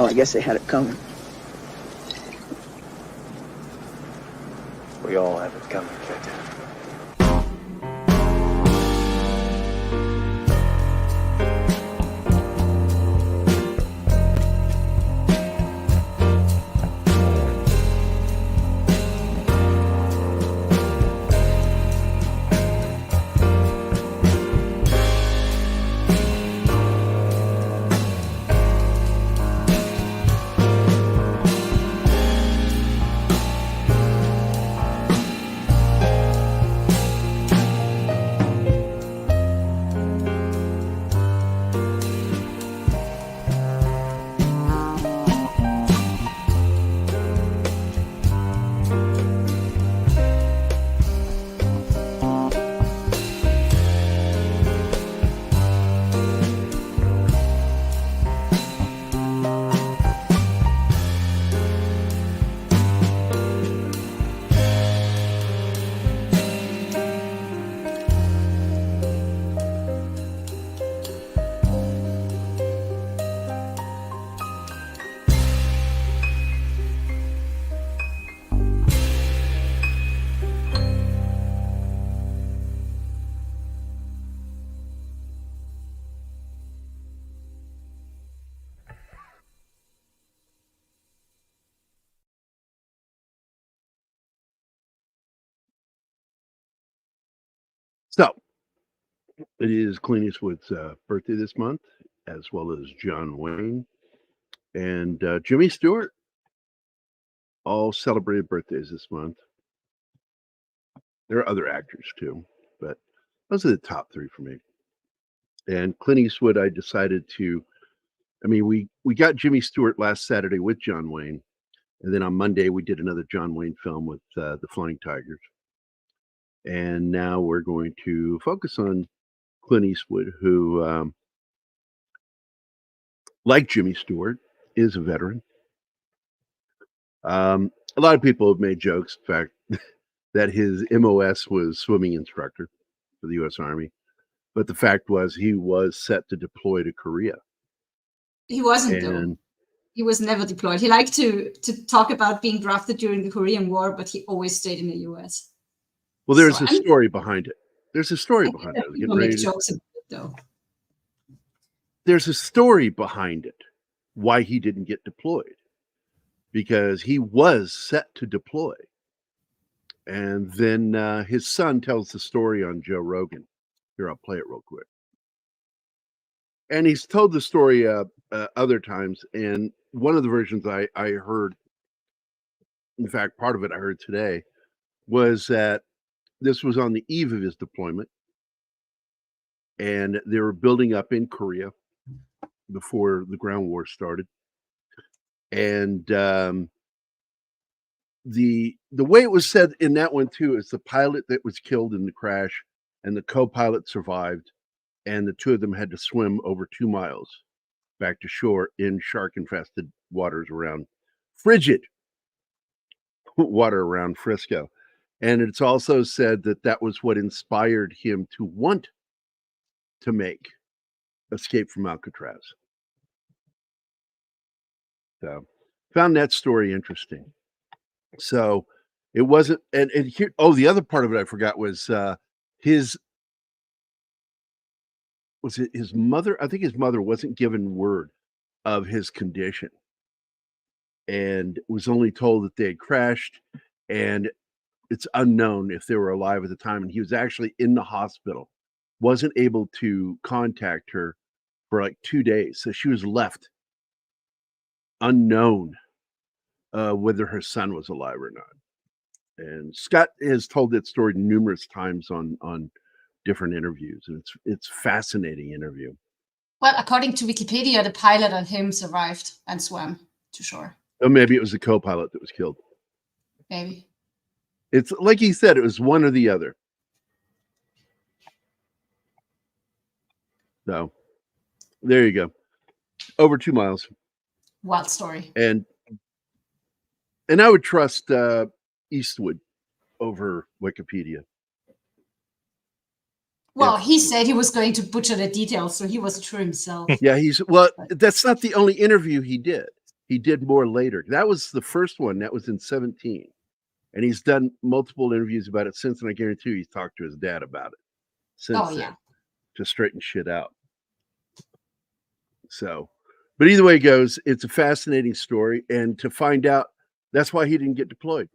Oh, I guess they had it coming. We all have it coming, Clint. So, it is Clint Eastwood's birthday this month, as well as John Wayne and Jimmy Stewart. All celebrated birthdays this month. There are other actors too, but those are the top three for me. And Clint Eastwood, I decided to, we got Jimmy Stewart last Saturday with John Wayne. And then on Monday, we did another John Wayne film with the Flying Tigers. And now we're going to focus on Clint Eastwood, who, like Jimmy Stewart, is a veteran. A lot of people have made jokes, in fact, that his MOS was swimming instructor for the U.S. Army. But the fact was he was set to deploy to Korea. He wasn't, though. He was never deployed. He liked to talk about being drafted during the Korean War, but he always stayed in the U.S. Well, there's a story behind it. There's a story behind it. People make jokes about it, though. There's a story behind it, why he didn't get deployed. Because he was set to deploy. And then his son tells the story on Joe Rogan. Here, I'll play it real quick. And he's told the story other times. And one of the versions I heard, in fact, part of it I heard today, was that this was on the eve of his deployment. And they were building up in Korea before the ground war started. And the way it was said in that one too is the pilot that was killed in the crash and the co-pilot survived, and the two of them had to swim over 2 miles back to shore in shark-infested waters around frigid water around Frisco. And it's also said that that was what inspired him to want to make Escape from Alcatraz. So found that story interesting. So it wasn't, and here, the other part of it I forgot was his mother? I think his mother wasn't given word of his condition and was only told that they had crashed, and it's unknown if they were alive at the time. And he was actually in the hospital, wasn't able to contact her for like 2 days. So she was left unknown whether her son was alive or not. And Scott has told that story numerous times on different interviews, and it's fascinating interview. Well, according to Wikipedia, the pilot and him survived and swam to shore. Or maybe it was the co-pilot that was killed. Maybe. It's like he said, it was one or the other. So there you go. Over 2 miles. Wild story. And I would trust Eastwood over Wikipedia. Well, he said he was going to butcher the details, so he was true himself. Yeah, that's not the only interview he did. He did more later. That was the first one. That was in 17. And he's done multiple interviews about it since, and I guarantee you he's talked to his dad about it since then to straighten shit out. So, but either way it goes, it's a fascinating story. And to find out, that's why he didn't get deployed.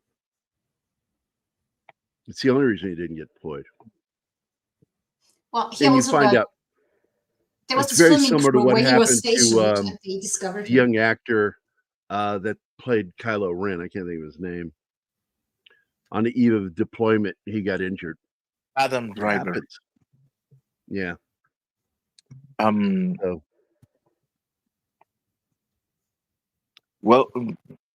It's the only reason he didn't get deployed. Well, he also find out. There was it's very similar similar to what happened to they discovered the young actor that played Kylo Ren. I can't think of his name. On the eve of deployment, he got injured. Adam Driver. Yeah. Well,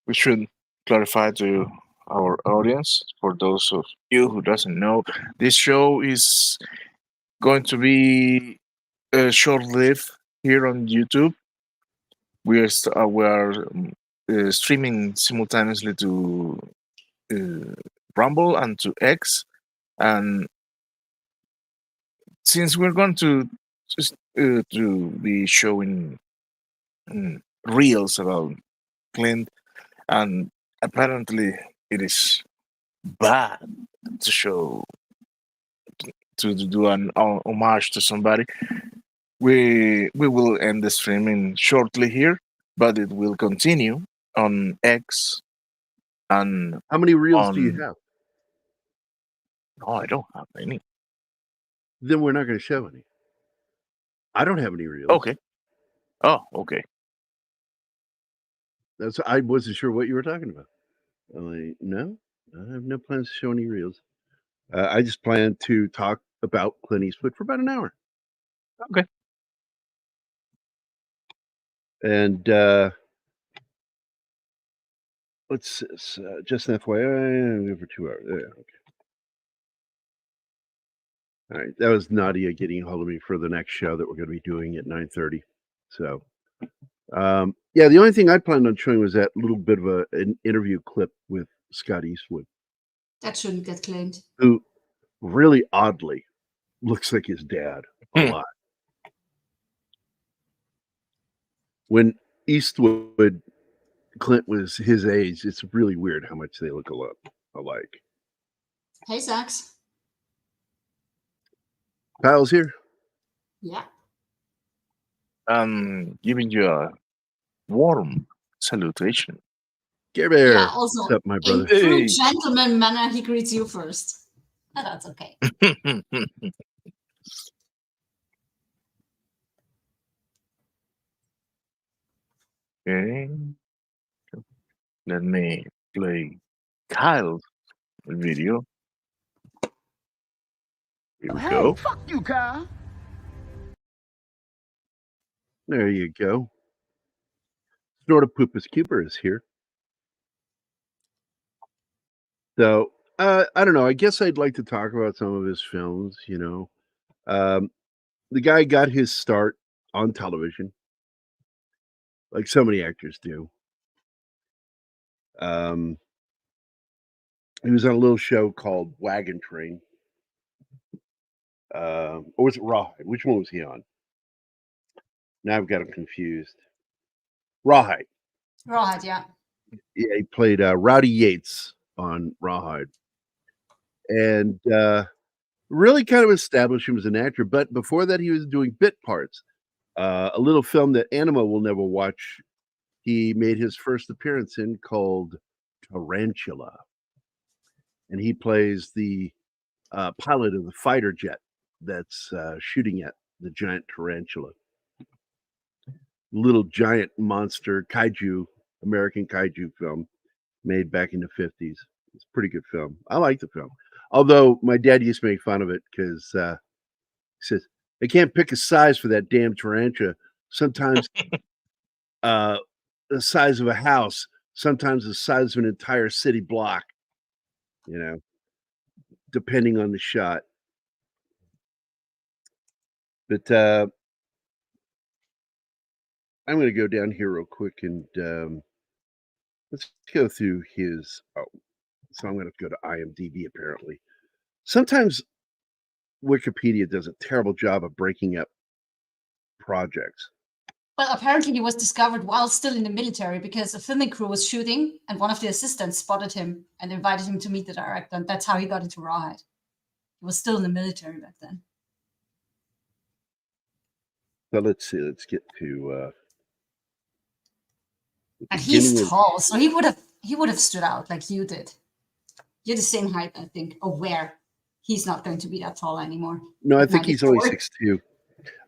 we should clarify to our audience, for those of you who doesn't know, this show is going to be short-lived here on YouTube. We are streaming simultaneously to Rumble and to X, and since we're going to be showing reels about Clint, and apparently it is bad to show to do an homage to somebody, we will end the streaming shortly here, but it will continue on X. And how many reels do you have? No, I don't have any. Then we're not going to show any. I don't have any reels. Okay. Oh, okay. I wasn't sure what you were talking about. I'm like, no, I have no plans to show any reels. I just plan to talk about Clint Eastwood for about an hour. Okay. And what's this? Just an FYI, I'm for 2 hours. Yeah, okay. All right, that was Nadia getting a hold of me for the next show that we're going to be doing at 9:30. So, yeah, the only thing I planned on showing was that little bit of an interview clip with Scott Eastwood. That shouldn't get claimed. Who really oddly looks like his dad a lot. When Eastwood, Clint was his age, it's really weird how much they look alike. Hey, Sax. Kyle's here. Yeah. Giving you a warm salutation. Care Bear. Yeah, also, what's up, my brother? in true gentleman manner, he greets you first. Oh, that's okay. Okay. Let me play Kyle's video. Here we go. Fuck you, Kyle. There you go. Snort of Poopus Cuber is here. So, I don't know. I guess I'd like to talk about some of his films, you know. The guy got his start on television, like so many actors do. He was on a little show called Wagon Train. Or was it Rawhide? Which one was he on? Now I've got him confused. Rawhide. Rawhide, yeah. Yeah, he played Rowdy Yates on Rawhide. And really kind of established him as an actor. But before that, he was doing bit parts. A little film that Anima will never watch. He made his first appearance in called Tarantula. And he plays the pilot of the fighter jet that's shooting at the giant tarantula. Little giant monster kaiju, American kaiju film made back in the 50s. It's a pretty good film. I like the film. Although my dad used to make fun of it because he says, they can't pick a size for that damn tarantula. Sometimes the size of a house, sometimes the size of an entire city block, you know, depending on the shot. But I'm going to go down here real quick and let's go through his. So I'm going to go to IMDb apparently. Sometimes Wikipedia does a terrible job of breaking up projects. Well, apparently he was discovered while still in the military because a filming crew was shooting and one of the assistants spotted him and invited him to meet the director. And that's how he got into Rawhide. He was still in the military back then. So let's see. Let's get to. And he's tall, so he would have stood out like you did. You're the same height, I think. Aware he's not going to be that tall anymore. No, I think he's only 6'2".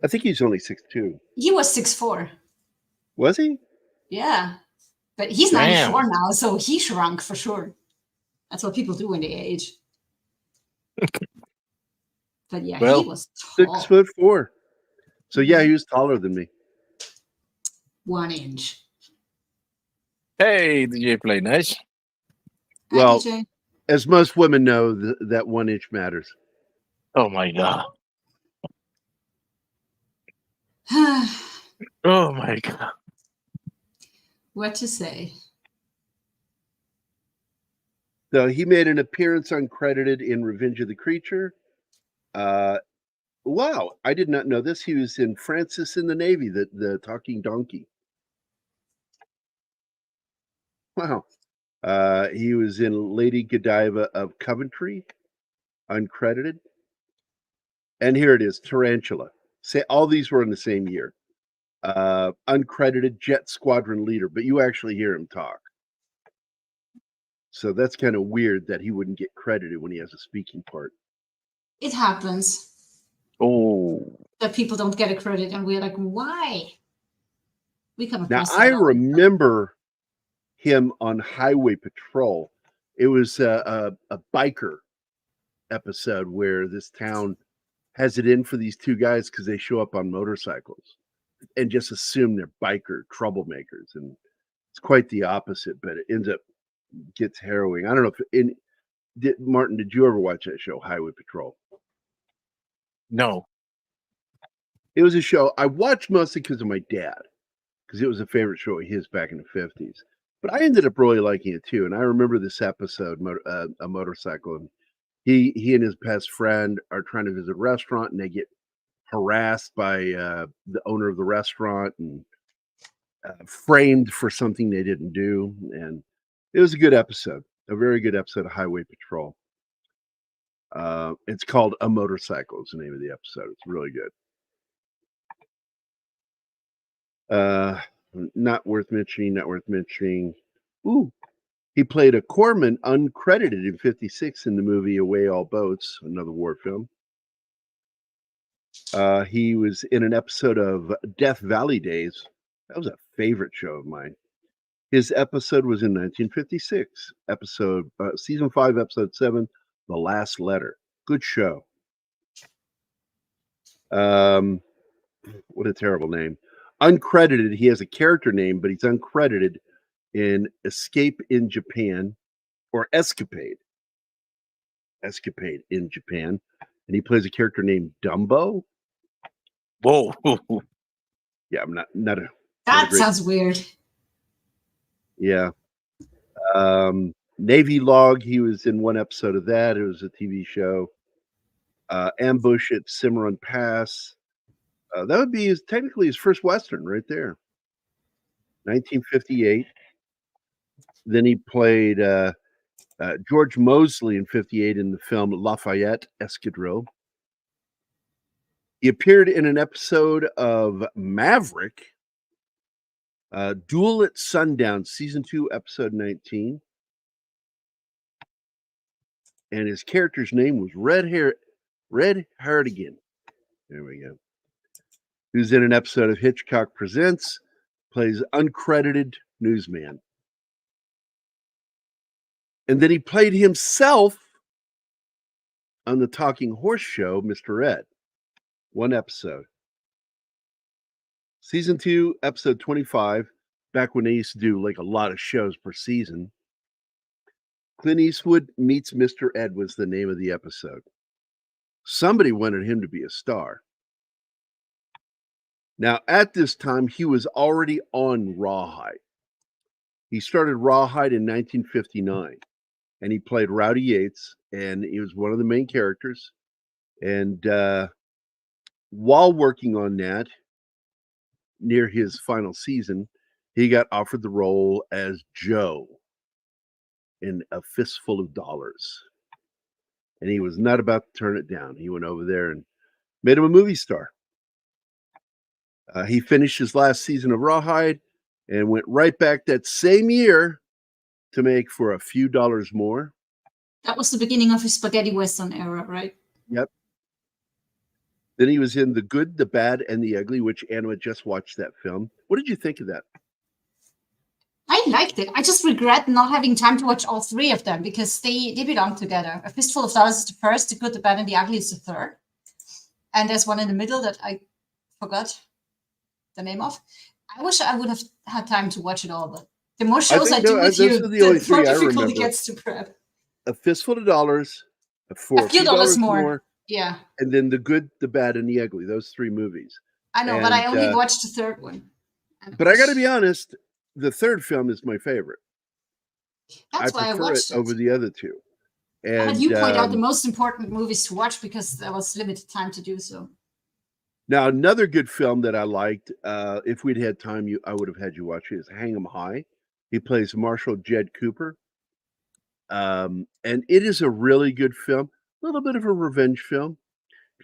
I think he's only 6'2". He was 6'4". Was he? Yeah, but he's 94 now, so he shrunk for sure. That's what people do when they age. But yeah, he was tall. 6'4". So yeah, he was taller than me. 1 inch. Hey, DJ Play Nice. Well, Hi, DJ. As most women know, that 1 inch matters. Oh my God. Oh my God. What to say? So he made an appearance uncredited in Revenge of the Creature. Wow, I did not know this. He was in Francis in the Navy, the talking donkey. Wow. He was in Lady Godiva of Coventry, uncredited. And here it is, Tarantula. Say all these were in the same year. Uncredited Jet Squadron leader, but you actually hear him talk. So that's kind of weird that he wouldn't get credited when he has a speaking part. It happens. Oh. That people don't get a credit, and we're like, why? We come Now, across I remember him on Highway Patrol. It was a biker episode where this town has it in for these two guys because they show up on motorcycles and just assume they're biker troublemakers. And it's quite the opposite, but it ends up gets harrowing. I don't know if Martin, did you ever watch that show, Highway Patrol? No. It was a show I watched mostly because of my dad, because it was a favorite show of his back in the 50s. But I ended up really liking it too. And I remember this episode, a motorcycle, and he and his best friend are trying to visit a restaurant, and they get harassed by the owner of the restaurant and framed for something they didn't do. And it was a good episode, a very good episode of Highway Patrol. It's called A Motorcycle is the name of the episode. It's really good. Not worth mentioning. Ooh, he played a corpsman uncredited in 56 in the movie Away All Boats, another war film. He was in an episode of Death Valley Days. That was a favorite show of mine. His episode was in 1956, season 5, episode 7, The Last Letter. Good show. What a terrible name. Uncredited, he has a character name, but he's uncredited in Escape in Japan, or Escapade in Japan. And he plays a character named Dumbo. Whoa. Yeah, I'm not a... That sounds weird. Yeah. Navy Log, he was in one episode of that. It was a TV show. Ambush at Cimarron Pass. That would be technically his first Western right there. 1958. Then he played George Mosley in 58 in the film Lafayette Escadrille. He appeared in an episode of Maverick, Duel at Sundown, season 2, episode 19. And his character's name was Red Hardigan. There we go. Who's in an episode of Hitchcock Presents, plays uncredited newsman. And then he played himself on the Talking Horse show, Mr. Ed. One episode. Season 2, episode 25, back when they used to do like a lot of shows per season. Clint Eastwood Meets Mr. Ed was the name of the episode. Somebody wanted him to be a star. Now, at this time, he was already on Rawhide. He started Rawhide in 1959, and he played Rowdy Yates, and he was one of the main characters. And while working on that, near his final season, he got offered the role as Joe in A Fistful of Dollars. And he was not about to turn it down. He went over there and made him a movie star. He finished his last season of Rawhide and went right back that same year to make For a Few Dollars More. That was the beginning of his spaghetti western era, right? Yep. Then he was in The Good, the Bad, and the Ugly, which Anna just watched that film. What did you think of that? I liked it. I just regret not having time to watch all three of them because they belong together. A Fistful of Dollars is the first, The Good, the Bad, and the Ugly is the third. And there's one in the middle that I forgot the name of. I wish I would have had time to watch it all, but the more shows I do with you, the more difficult it gets to prep. A Fistful of Dollars, For a Few Dollars More. Yeah. And then The Good, the Bad, and the Ugly. Those three movies. I know, but I only watched the third one. But I got to be honest, the third film is my favorite. That's why I watched it over the other two. And I had you point out the most important movies to watch because there was limited time to do so. Now, another good film that I liked, if we'd had time, I would have had you watch it, is Hang 'em High. He plays Marshal Jed Cooper. And it is a really good film, a little bit of a revenge film.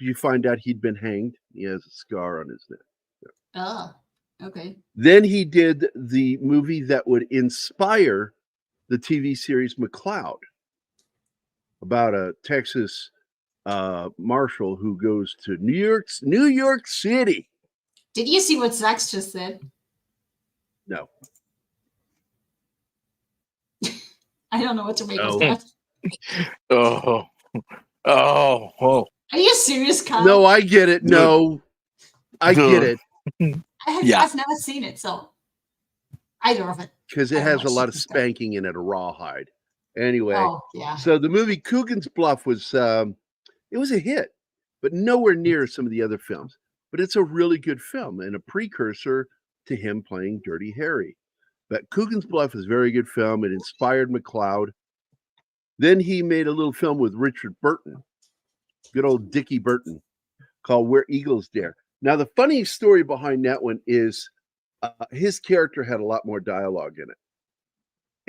You find out he'd been hanged. He has a scar on his neck. Oh, okay. Then he did the movie that would inspire the TV series McCloud, about a Texas marshal who goes to New York City. Did you see what Zach's just said? No. I don't know what to make of that. Oh. Are you serious, Kyle? No, I get it. No, I get it. I've never seen it, so either of it. Because it has a lot of spanking in it, a Rawhide. Anyway, yeah. So the movie Coogan's Bluff was it was a hit, but nowhere near some of the other films. But it's a really good film and a precursor to him playing Dirty Harry. But Coogan's Bluff is a very good film. It inspired McCloud. Then he made a little film with Richard Burton, good old Dickie Burton, called Where Eagles Dare. Now, the funny story behind that one is his character had a lot more dialogue in it.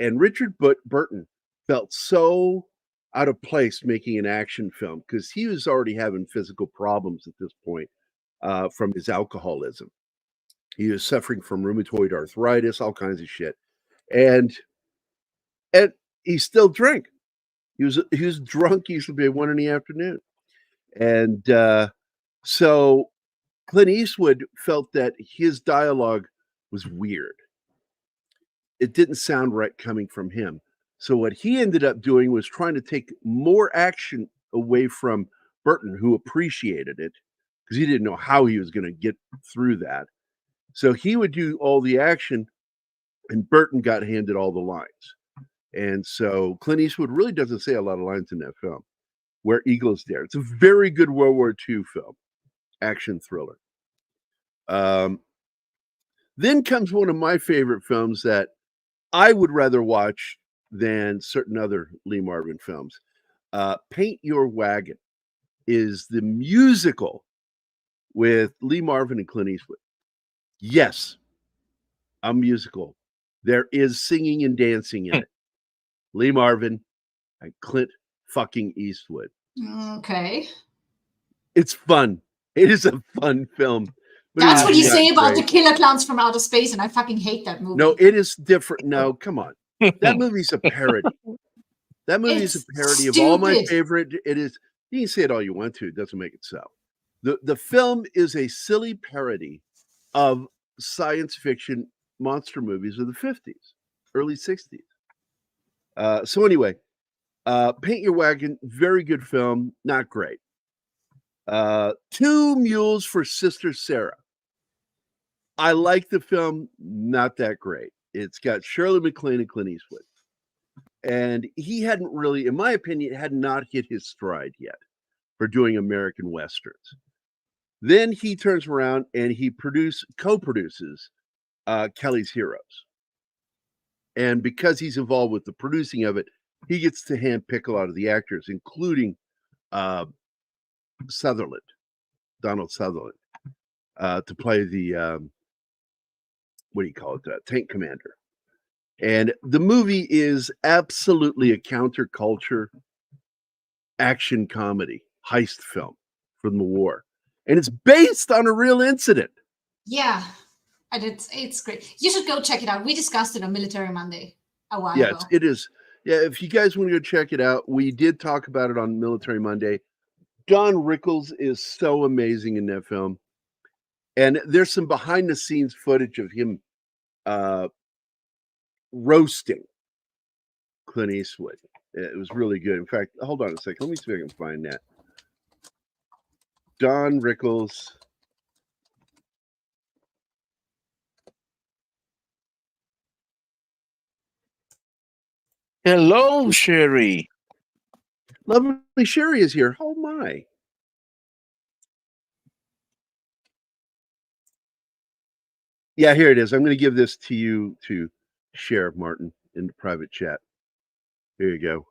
And Richard Burton felt so out of place making an action film because he was already having physical problems at this point from his alcoholism. He was suffering from rheumatoid arthritis, all kinds of shit. And he still drank. He was drunk usually by 1 PM. And so Clint Eastwood felt that his dialogue was weird. It didn't sound right coming from him. So what he ended up doing was trying to take more action away from Burton, who appreciated it because he didn't know how he was going to get through that. So he would do all the action and Burton got handed all the lines. And so Clint Eastwood really doesn't say a lot of lines in that film, Where Eagles Dare. It's a very good World War II film, action thriller. Then comes one of my favorite films that I would rather watch than certain other Lee Marvin films. Paint Your Wagon is the musical with Lee Marvin and Clint Eastwood. Yes, a musical. There is singing and dancing in it. Lee Marvin and Clint fucking Eastwood. Okay. It's fun. It is a fun film. That's what you say about the Killer Clowns from Outer Space, and I fucking hate that movie. No, it is different. No, come on. That movie's a parody. That movie is a parody of all my favorite. It is. You can say it all you want to. It doesn't make it so. The film is a silly parody of science fiction monster movies of the 50s, early 60s. So anyway, Paint Your Wagon, very good film, not great. Two Mules for Sister Sarah. I like the film, not that great. It's got Shirley MacLaine and Clint Eastwood. And he hadn't really, in my opinion, had not hit his stride yet for doing American Westerns. Then he turns around and he co-produces Kelly's Heroes. And because he's involved with the producing of it, he gets to handpick a lot of the actors, including Donald Sutherland, to play the what do you call it? Tank commander. And the movie is absolutely a counterculture action comedy heist film from the war, and it's based on a real incident. Yeah, and it's great. You should go check it out. We discussed it on Military Monday a while Yeah, ago. it is. Yeah, if you guys want to go check it out, we did talk about it on Military Monday. Don Rickles is so amazing in that film, and there's some behind the scenes footage of him roasting Clint Eastwood. It was really good. In fact, hold on a second. Let me see if I can find that. Don Rickles. Hello, Sherry. Lovely Sherry is here. Oh my. Yeah, here it is. I'm going to give this to you to share, Martin, in the private chat. Here you go.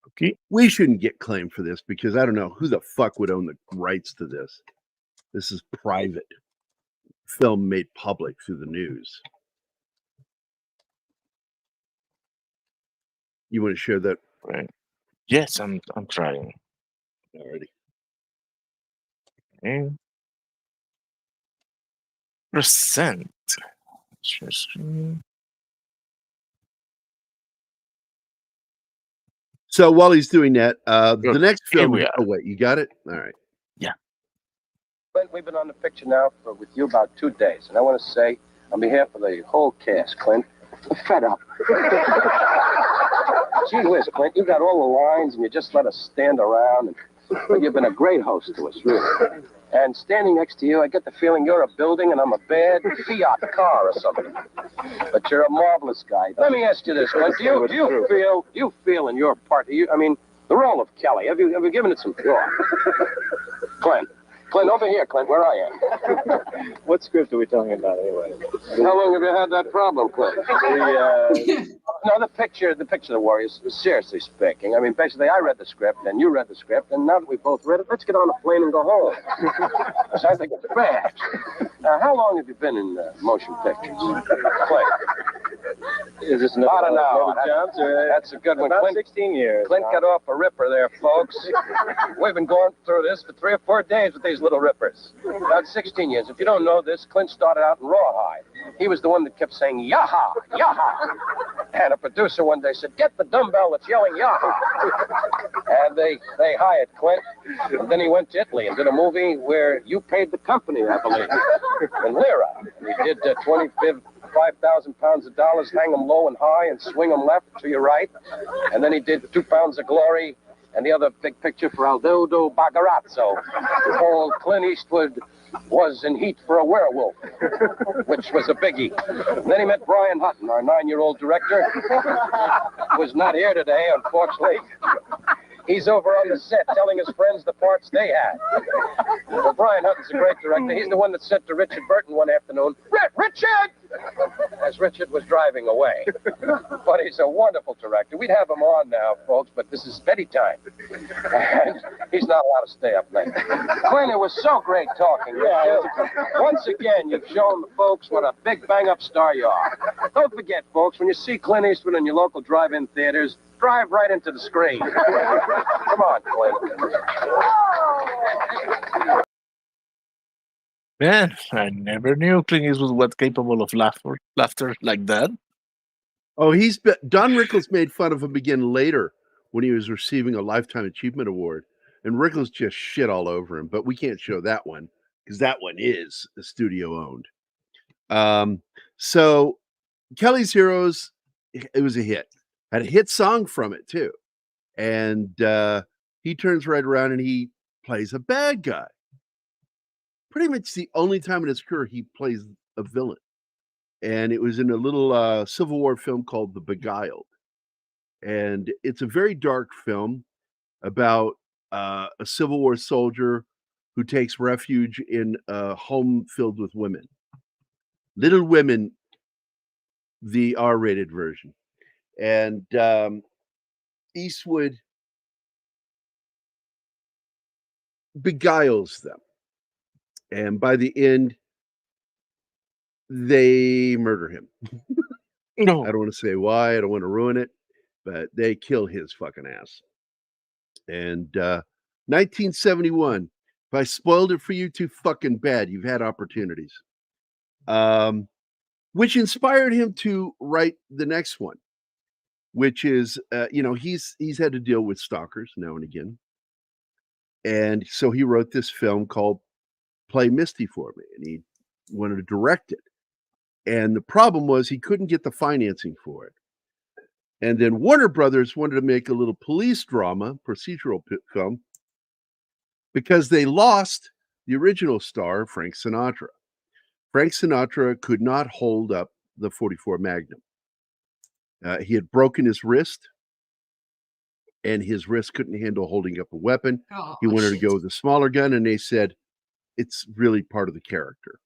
Okay. We shouldn't get claimed for this because I don't know who the fuck would own the rights to this. This is private film made public through the news. You want to share that? Right. Yes, I'm trying. Already. Okay. Present. Share screen. So while he's doing that, Good. the next Here film. we are. Oh wait, you got it. All right. Clint, we've been on the picture now with you about 2 days, and I want to say, on behalf of the whole cast, Clint, I'm fed up. Gee whiz, Clint, you got all the lines, and you just let us stand around. But you've been a great host to us, really. And standing next to you, I get the feeling you're a building and I'm a bad Fiat car or something. But you're a marvelous guy. Let me ask you this, Clint. Do you feel in your part? I mean, the role of Kelly. Have you given it some thought? Clint, over here, Clint, where I am. What script are we talking about anyway? How long have you had that problem, Clint? No, the picture of the Warriors, seriously speaking. I mean, basically, I read the script, and you read the script, and now that we both read it, let's get on a plane and go home. Because I think it's bad. Now, how long have you been in motion pictures? Clint. Is this About an hour. jobs? That's a good one, About Clint. 16 years. Clint got off a ripper there, folks. We've been going through this for 3 or 4 days with these little rippers. About 16 years. If you don't know this, Clint started out in Rawhide. He was the one that kept saying, yaha, yaha. And a producer one day said, get the dumbbell that's yelling yaha. And they hired Clint. And then he went to Italy and did a movie where you paid the company, I believe, in lira. We did 5,000 pounds of dollars, hang them low and high and swing them left to your right. And then he did 2 Pounds of Glory and the other big picture for Aldo Bagarazzo, called Clint Eastwood Was in Heat for a Werewolf, which was a biggie. And then he met Brian Hutton, our 9-year-old director, who is not here today, unfortunately. He's over on the set telling his friends the parts they had. Well, Brian Hutton's a great director. He's the one that said to Richard Burton one afternoon, Richard! As Richard was driving away. But he's a wonderful director. We'd have him on now, folks, but this is bedtime. And he's not allowed to stay up late. Clint, it was so great talking with you. Once again, you've shown the folks what a big bang-up star you are. Don't forget, folks, when you see Clint Eastwood in your local drive-in theaters, drive right into the screen. Come on, Clint. Man, I never knew Clint Eastwood was capable of laughter like that. Oh, Don Rickles made fun of him again later when he was receiving a Lifetime Achievement Award, and Rickles just shit all over him. But we can't show that one because that one is studio owned. So Kelly's Heroes, it was a hit. Had a hit song from it too, and he turns right around and he plays a bad guy. Pretty much the only time in his career he plays a villain. And it was in a little Civil War film called The Beguiled. And it's a very dark film about a Civil War soldier who takes refuge in a home filled with women. Little Women, the R-rated version. And Eastwood beguiles them. And by the end, they murder him. I No. don't want to say why. I don't want to ruin it, but they kill his fucking ass. And 1971. If I spoiled it for you, too fucking bad. You've had opportunities. Which inspired him to write the next one, which is, he's had to deal with stalkers now and again. And so he wrote this film called Play Misty for Me, and he wanted to direct it. And the problem was he couldn't get the financing for it. And then Warner Brothers wanted to make a little police drama, procedural film, because they lost the original star, Frank Sinatra. Frank Sinatra could not hold up the 44 Magnum. He had broken his wrist, and his wrist couldn't handle holding up a weapon. He wanted to go with a smaller gun, and they said, it's really part of the character.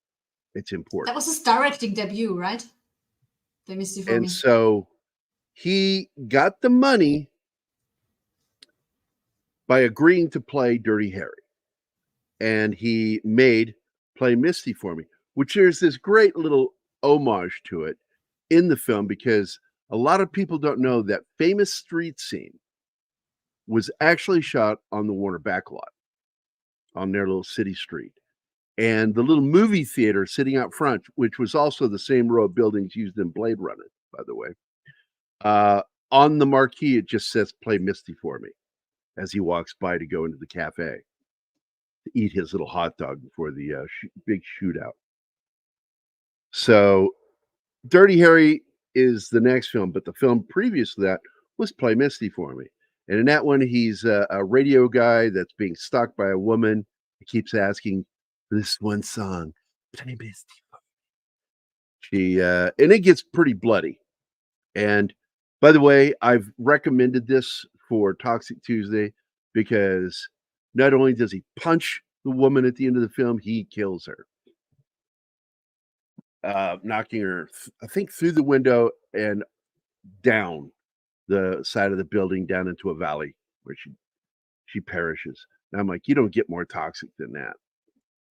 It's important. That was his directing debut, right? Play Misty for Me. And so he got the money by agreeing to play Dirty Harry. And he made Play Misty for Me, which there's this great little homage to it in the film, because a lot of people don't know that famous street scene was actually shot on the Warner backlot, on their little city street. And the little movie theater sitting out front, which was also the same row of buildings used in Blade Runner, by the way, on the marquee, it just says Play Misty for Me as he walks by to go into the cafe to eat his little hot dog before the big shootout. So Dirty Harry is the next film, but the film previous to that was Play Misty for Me. And in that one, he's a radio guy that's being stalked by a woman. He keeps asking for this one song, Play Misty for Me. And it gets pretty bloody. And by the way, I've recommended this for Toxic Tuesday because not only does he punch the woman at the end of the film, he kills her. Knocking her, I think, through the window and down the side of the building down into a valley where she perishes. And I'm like, you don't get more toxic than that.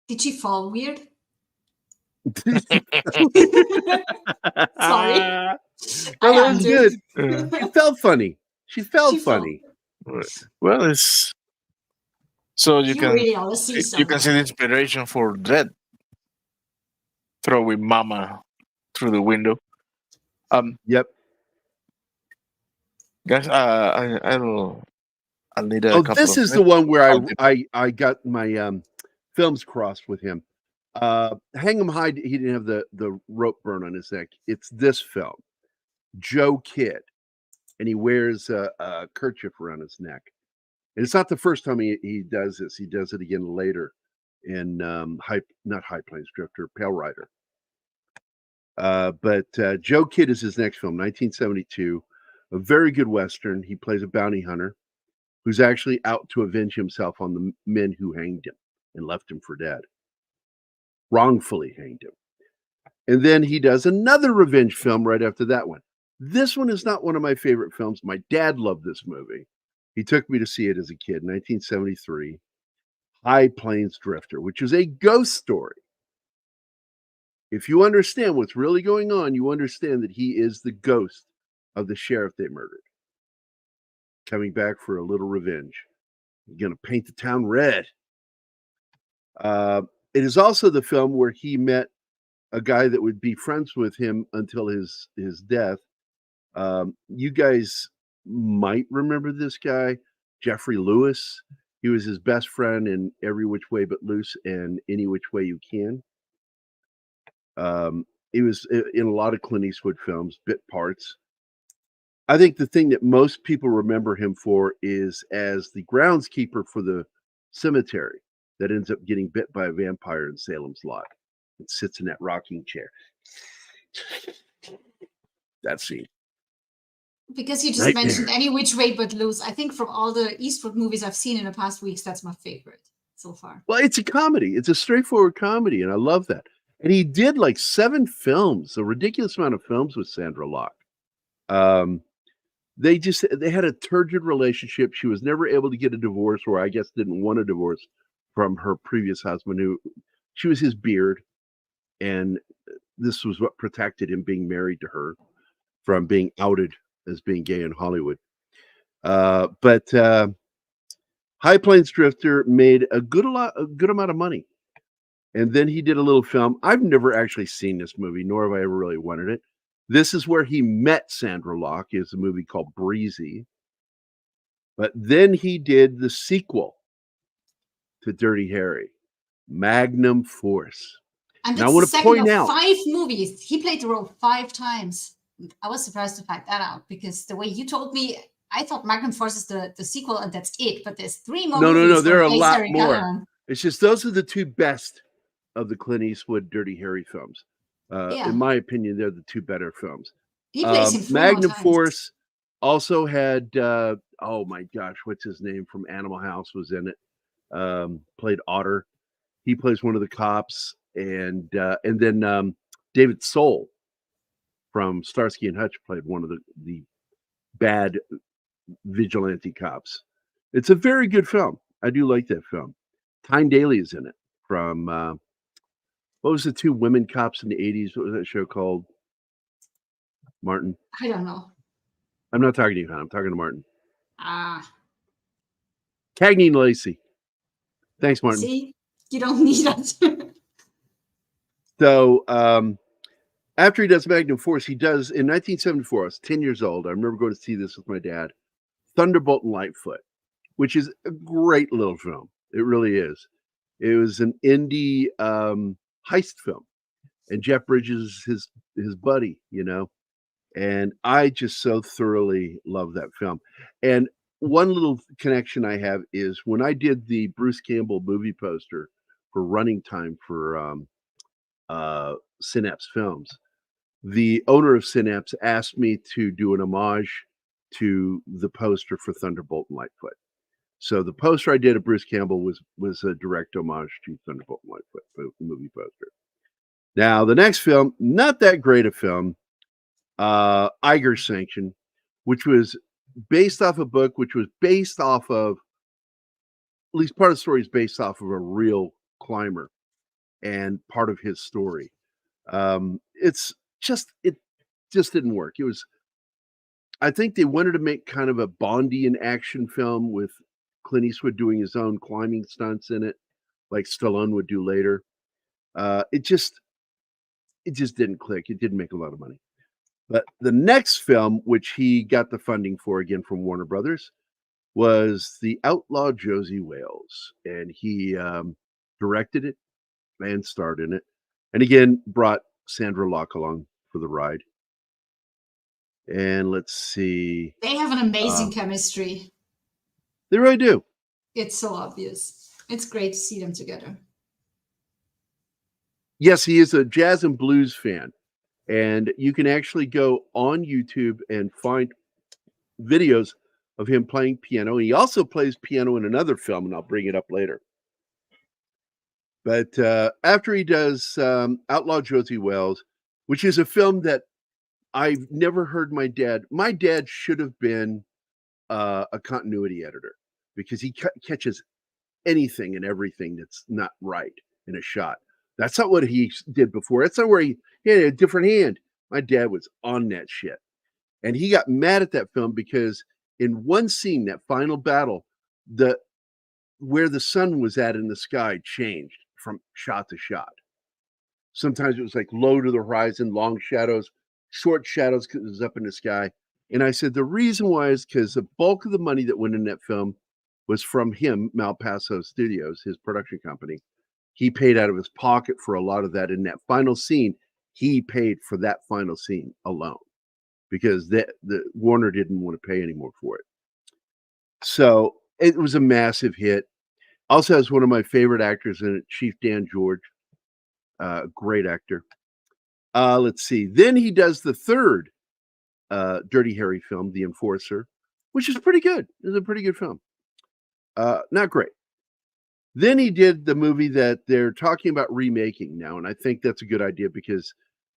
Did she fall weird? Sorry. I No, that was good. Yeah. She felt funny. She felt She felt- funny. Well, it's so you can really ought to see you can see the inspiration for Dread throwing Mama through the window. Yep. Guys, I'll need a couple. This is the one where I got my films crossed with him. Hang 'em High, he didn't have the rope burn on his neck. It's this film, Joe Kidd, and he wears a kerchief around his neck. And it's not the first time he does this. He does it again later in not High Plains Drifter, Pale Rider. But Joe Kidd is his next film, 1972, a very good Western. He plays a bounty hunter who's actually out to avenge himself on the men who hanged him and left him for dead. Wrongfully hanged him. And then he does another revenge film right after that one. This one is not one of my favorite films. My dad loved this movie. He took me to see it as a kid, 1973, High Plains Drifter, which is a ghost story. If you understand what's really going on, you understand that he is the ghost of the sheriff they murdered, coming back for a little revenge. He's going to paint the town red. It is also the film where he met a guy that would be friends with him until his death. You guys might remember this guy, Jeffrey Lewis. He was his best friend in Every Which Way But Loose and Any Which Way You Can. He was in a lot of Clint Eastwood films, bit parts. I think the thing that most people remember him for is as the groundskeeper for the cemetery that ends up getting bit by a vampire in Salem's Lot. It sits in that rocking chair. That scene. Because you just mentioned Any Which Way But Loose. I think from all the Eastwood movies I've seen in the past weeks, that's my favorite so far. Well, it's a comedy. It's a straightforward comedy, and I love that. And he did like 7 films, a ridiculous amount of films with Sandra Locke. They had a turgid relationship. She was never able to get a divorce, or I guess didn't want a divorce from her previous husband, who she was his beard, and this was what protected him being married to her from being outed as being gay in Hollywood. But High Plains Drifter made a good amount of money. And then he did a little film. I've never actually seen this movie, nor have I ever really wanted it. This is where he met Sandra Locke. It's a movie called Breezy. But then he did the sequel to Dirty Harry, Magnum Force. And Now, I that's the want to second point of out, 5 movies. He played the role 5 times. I was surprised to find that out because the way you told me, I thought Magnum Force is the sequel and that's it. But there's 3 more no, movies. there are a where he plays lot Harry more. Callahan. It's just those are the 2 best of the Clint Eastwood Dirty Harry films. Yeah. In my opinion, they're the 2 better films. He plays him 3 more Magnum times. Force also had, oh my gosh, what's his name from Animal House was in it. Played Otter. He plays one of the cops, and then David Soul from Starsky and Hutch played one of the bad vigilante cops. It's a very good film. I do like that film. Tyne Daly is in it from what was the 2 women cops in the 80s? What was that show called? Martin? I don't know. I'm not talking to you, hon. I'm talking to Martin. Ah. Cagney and Lacey. Thanks, Martin. See? You don't need it. So after he does Magnum Force, he does in 1974. I was 10 years old. I remember going to see this with my dad. Thunderbolt and Lightfoot, which is a great little film. It really is. It was an indie heist film, and Jeff Bridges is his buddy, you know. And I just so thoroughly love that film. And one little connection I have is when I did the Bruce Campbell movie poster for running time for Synapse Films, the owner of Synapse asked me to do an homage to the poster for Thunderbolt and Lightfoot. So the poster I did of Bruce Campbell was a direct homage to Thunderbolt and Lightfoot movie poster. Now the next film, not that great a film, Iger Sanction, which was based off a book, which was based off of, at least part of the story is based off of a real climber and part of his story. It just didn't work. It was, I think they wanted to make kind of a Bondian action film with Clint Eastwood doing his own climbing stunts in it, like Stallone would do later. It just didn't click. It didn't make a lot of money. But the next film, which he got the funding for again from Warner Brothers, was The Outlaw Josie Wales. And he directed it and starred in it. And again, brought Sandra Locke along for the ride. And let's see. They have an amazing chemistry. They really do. It's so obvious. It's great to see them together. Yes, he is a jazz and blues fan. And you can actually go on YouTube and find videos of him playing piano. He also plays piano in another film, and I'll bring it up later. But after he does Outlaw Josie Wales, which is a film that I've never heard my dad should have been a continuity editor because he catches anything and everything that's not right in a shot. That's not what he did before. That's not where he had a different hand. My dad was on that shit. And he got mad at that film because in one scene, that final battle, where the sun was at in the sky changed from shot to shot. Sometimes it was like low to the horizon, long shadows, short shadows because it was up in the sky. And I said, the reason why is because the bulk of the money that went in that film was from him, Malpaso Studios, his production company. He paid out of his pocket for a lot of that. In that final scene, he paid for that final scene alone because the Warner didn't want to pay anymore for it. So it was a massive hit. Also has one of my favorite actors in it, Chief Dan George. Great actor. Let's see. Then he does the third Dirty Harry film, The Enforcer, which is pretty good. It's a pretty good film. Not great. Then he did the movie that they're talking about remaking now, and I think that's a good idea because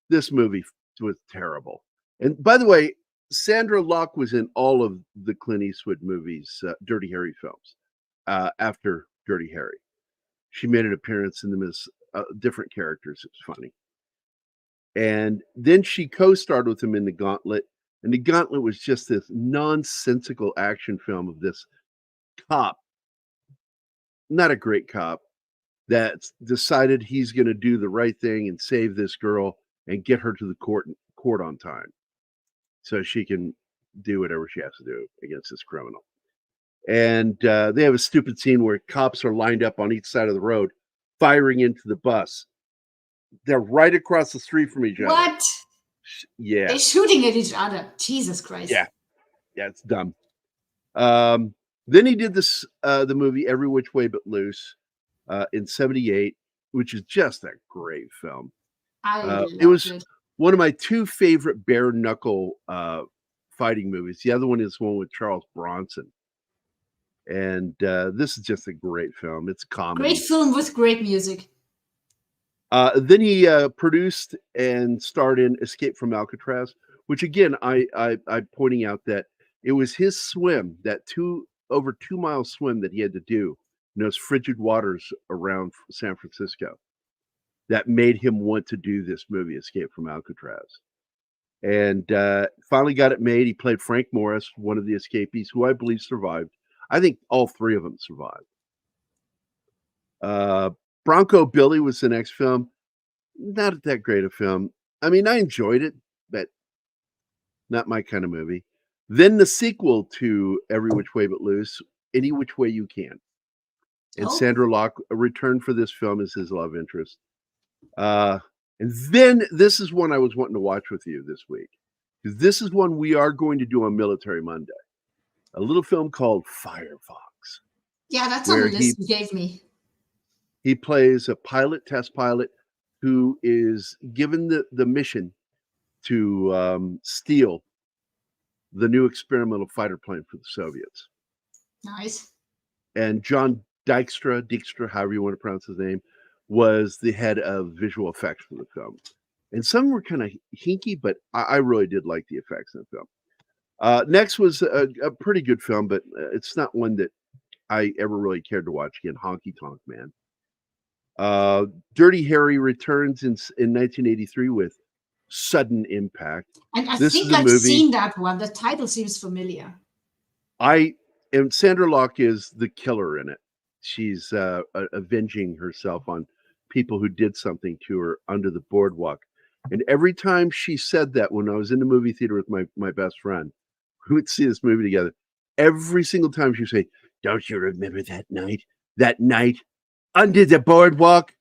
this movie was terrible. And by the way, Sandra Locke was in all of the Clint Eastwood movies, Dirty Harry films, after Dirty Harry. She made an appearance in them as different characters. It's funny. And then she co-starred with him in The Gauntlet. And The Gauntlet was just this nonsensical action film of this cop, not a great cop, that decided he's going to do the right thing and save this girl and get her to the court on time so she can do whatever she has to do against this criminal. And they have a stupid scene where cops are lined up on each side of the road firing into the bus. They're right across the street from each other. What? Yeah. They're shooting at each other. Jesus Christ. Yeah, it's dumb. Then he did this the movie Every Which Way But Loose in '78, which is just a great film. It was one of my two favorite bare knuckle fighting movies. The other one is one with Charles Bronson. And this is just a great film. It's comedy. Great film with great music. Then he produced and starred in Escape from Alcatraz, which again, I'm pointing out that it was his swim, that over 2 mile swim that he had to do in those frigid waters around San Francisco, that made him want to do this movie, Escape from Alcatraz. And finally got it made. He played Frank Morris, one of the escapees, who I believe survived. I think all three of them survived. Bronco Billy was the next film. Not that great a film. I mean, I enjoyed it, but not my kind of movie. Then the sequel to Every Which Way But Loose, Any Which Way You Can. And Sandra Locke returned for this film as his love interest. And then this is one I was wanting to watch with you this week, because this is one we are going to do on Military Monday. A little film called Firefox. Yeah, that's on the list you gave me. He plays a test pilot, who is given the mission to steal the new experimental fighter plane for the Soviets. Nice. And John Dykstra, however you want to pronounce his name, was the head of visual effects for the film. And some were kind of hinky, but I really did like the effects in the film. Next was a pretty good film, but it's not one that I ever really cared to watch again, Honky Tonk Man. Dirty Harry returns in 1983 with Sudden Impact. And I think I've seen that one. The title seems familiar. And Sandra Locke is the killer in it. She's avenging herself on people who did something to her under the boardwalk. And every time she said that, when I was in the movie theater with my best friend, we would see this movie together. Every single time she would say, "Don't you remember that night? That night under the boardwalk?"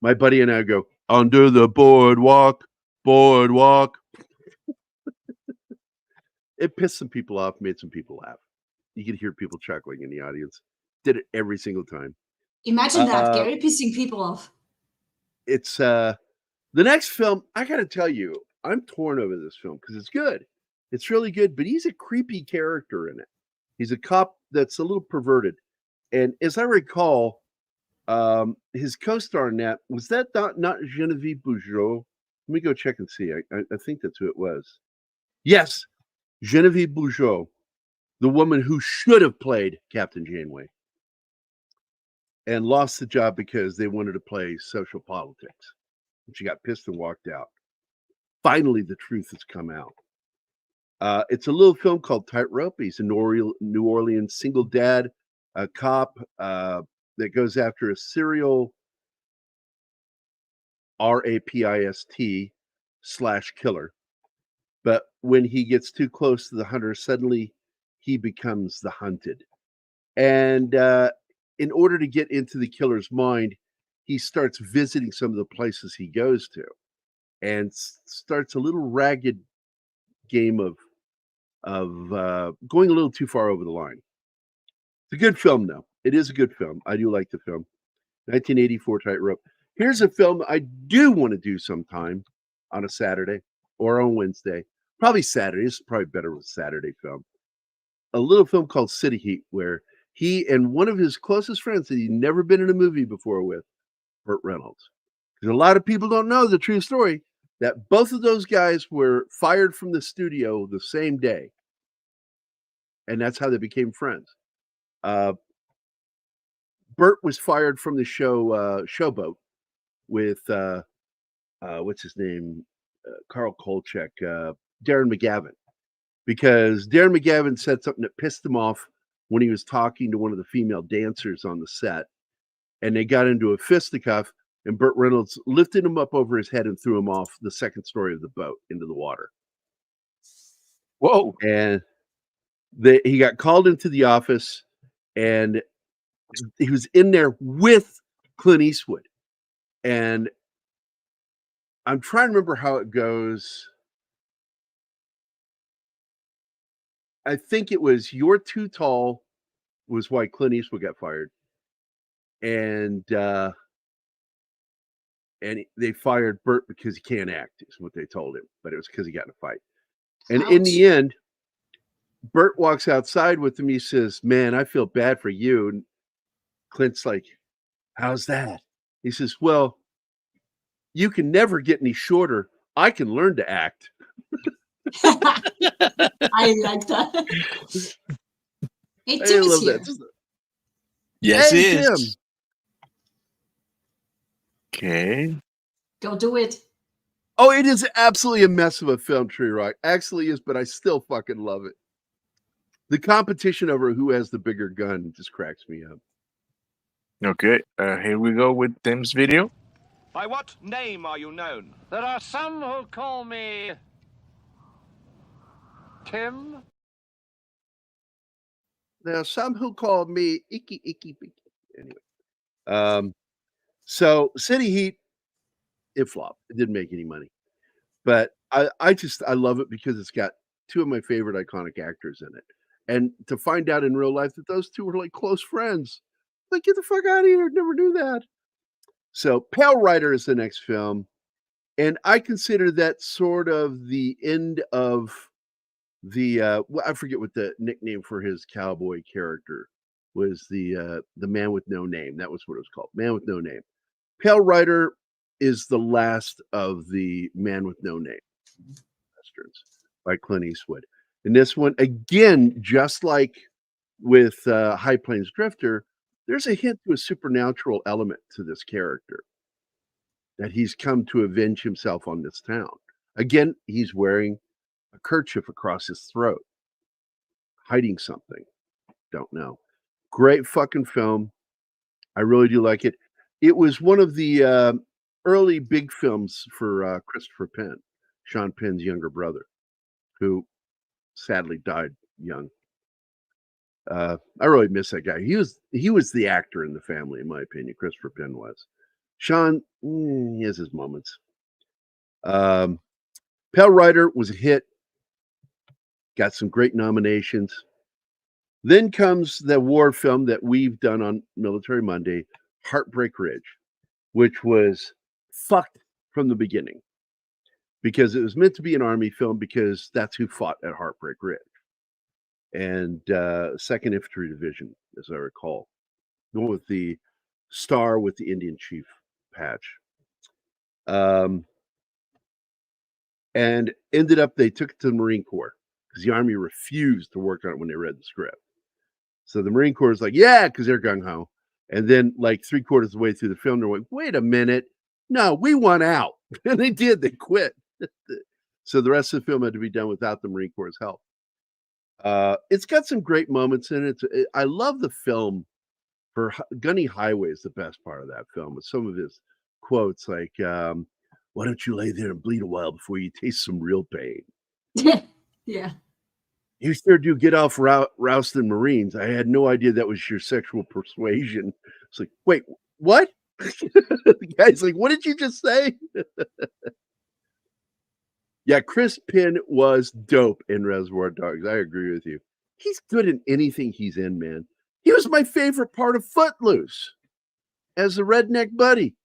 My buddy and I would go, "Under the boardwalk, boardwalk." It pissed some people off, made some people laugh. You could hear people chuckling in the audience. Did it every single time. Imagine that, Gary, pissing people off. It's the next film. I got to tell you, I'm torn over this film because it's good. It's really good, but he's a creepy character in it. He's a cop that's a little perverted. And as I recall, his co-star in that, was that not Genevieve Bujold? Let me go check and see. I think that's who it was. Yes, Genevieve Bujold, the woman who should have played Captain Janeway and lost the job because they wanted to play social politics. And she got pissed and walked out. Finally, the truth has come out. It's a little film called Tightrope. He's a New Orleans single dad, a cop that goes after a serial rapist/killer. But when he gets too close to the hunter, suddenly he becomes the hunted. And in order to get into the killer's mind, he starts visiting some of the places he goes to and starts a little ragged game of going a little too far over the line. It's a good film, though. It is a good film. I do like the film. 1984 Tightrope. Here's a film I do want to do sometime on a Saturday or on Wednesday. Probably Saturday. It's probably better with Saturday film. A little film called City Heat, where he and one of his closest friends that he'd never been in a movie before with, Burt Reynolds. Because a lot of people don't know the true story that both of those guys were fired from the studio the same day. And that's how they became friends. Burt was fired from the show Showboat with what's his name? Carl Kolchak, Darren McGavin, because Darren McGavin said something that pissed him off when he was talking to one of the female dancers on the set, and they got into a fisticuff, and Burt Reynolds lifted him up over his head and threw him off the second story of the boat into the water. Whoa. And he got called into the office, and he was in there with Clint Eastwood. And I'm trying to remember how it goes. I think it was "You're Too Tall" was why Clint Eastwood got fired. And they fired Burt because he can't act, is what they told him. But it was because he got in a fight. And in the end, Burt walks outside with him. He says, "Man, I feel bad for you." And Clint's like, "How's that?" He says, "Well, you can never get any shorter. I can learn to act." I like that. Hey, Timmy's here. Yes, hey, it is. Tim. Okay. Go do it. Oh, it is absolutely a mess of a film, Tree Rock. Actually is, but I still fucking love it. The competition over who has the bigger gun just cracks me up. Okay. Here we go with Tim's video. By what name are you known? There are some who call me Tim. Now, some who call me icky, icky, icky. Anyway, so City Heat, it flopped. It didn't make any money, but I love it because it's got two of my favorite iconic actors in it, and to find out in real life that those two were like close friends, like get the fuck out of here! Never knew that. So Pale Rider is the next film, and I consider that sort of the end of the I forget what the nickname for his cowboy character was. The Man with No Name. That was what it was called. Man with No Name. Pale Rider is the last of the Man with No Name westerns by Clint Eastwood. And this one, again, just like with High Plains Drifter, there's a hint to a supernatural element to this character, that he's come to avenge himself on this town. Again, he's wearing a kerchief across his throat, hiding something. Don't know. Great fucking film. I really do like it. It was one of the early big films for Christopher Penn, Sean Penn's younger brother, who sadly died young. I really miss that guy. He was the actor in the family, in my opinion. Christopher Penn was. Sean, he has his moments. Pale Rider was a hit. Got some great nominations. Then comes the war film that we've done on Military Monday, Heartbreak Ridge, which was fucked from the beginning because it was meant to be an army film because that's who fought at Heartbreak Ridge. And 2nd Infantry Division, as I recall. The one with the star with the Indian Chief patch. And ended up, they took it to the Marine Corps because the Army refused to work on it when they read the script. So the Marine Corps is like, yeah, because they're gung-ho. And then like 3/4 of the way through the film, they're like, wait a minute. No, we want out. And they did. They quit. So the rest of the film had to be done without the Marine Corps' help. It's got some great moments in it. I love the film for Gunny Highway is the best part of that film with some of his quotes like, why don't you lay there and bleed a while before you taste some real pain? Yeah. You sure do get off Rouston Marines. I had no idea that was your sexual persuasion. It's like, wait, what? The guy's like, what did you just say? Yeah, Chris Penn was dope in Reservoir Dogs. I agree with you. He's good in anything he's in, man. He was my favorite part of Footloose as the redneck buddy.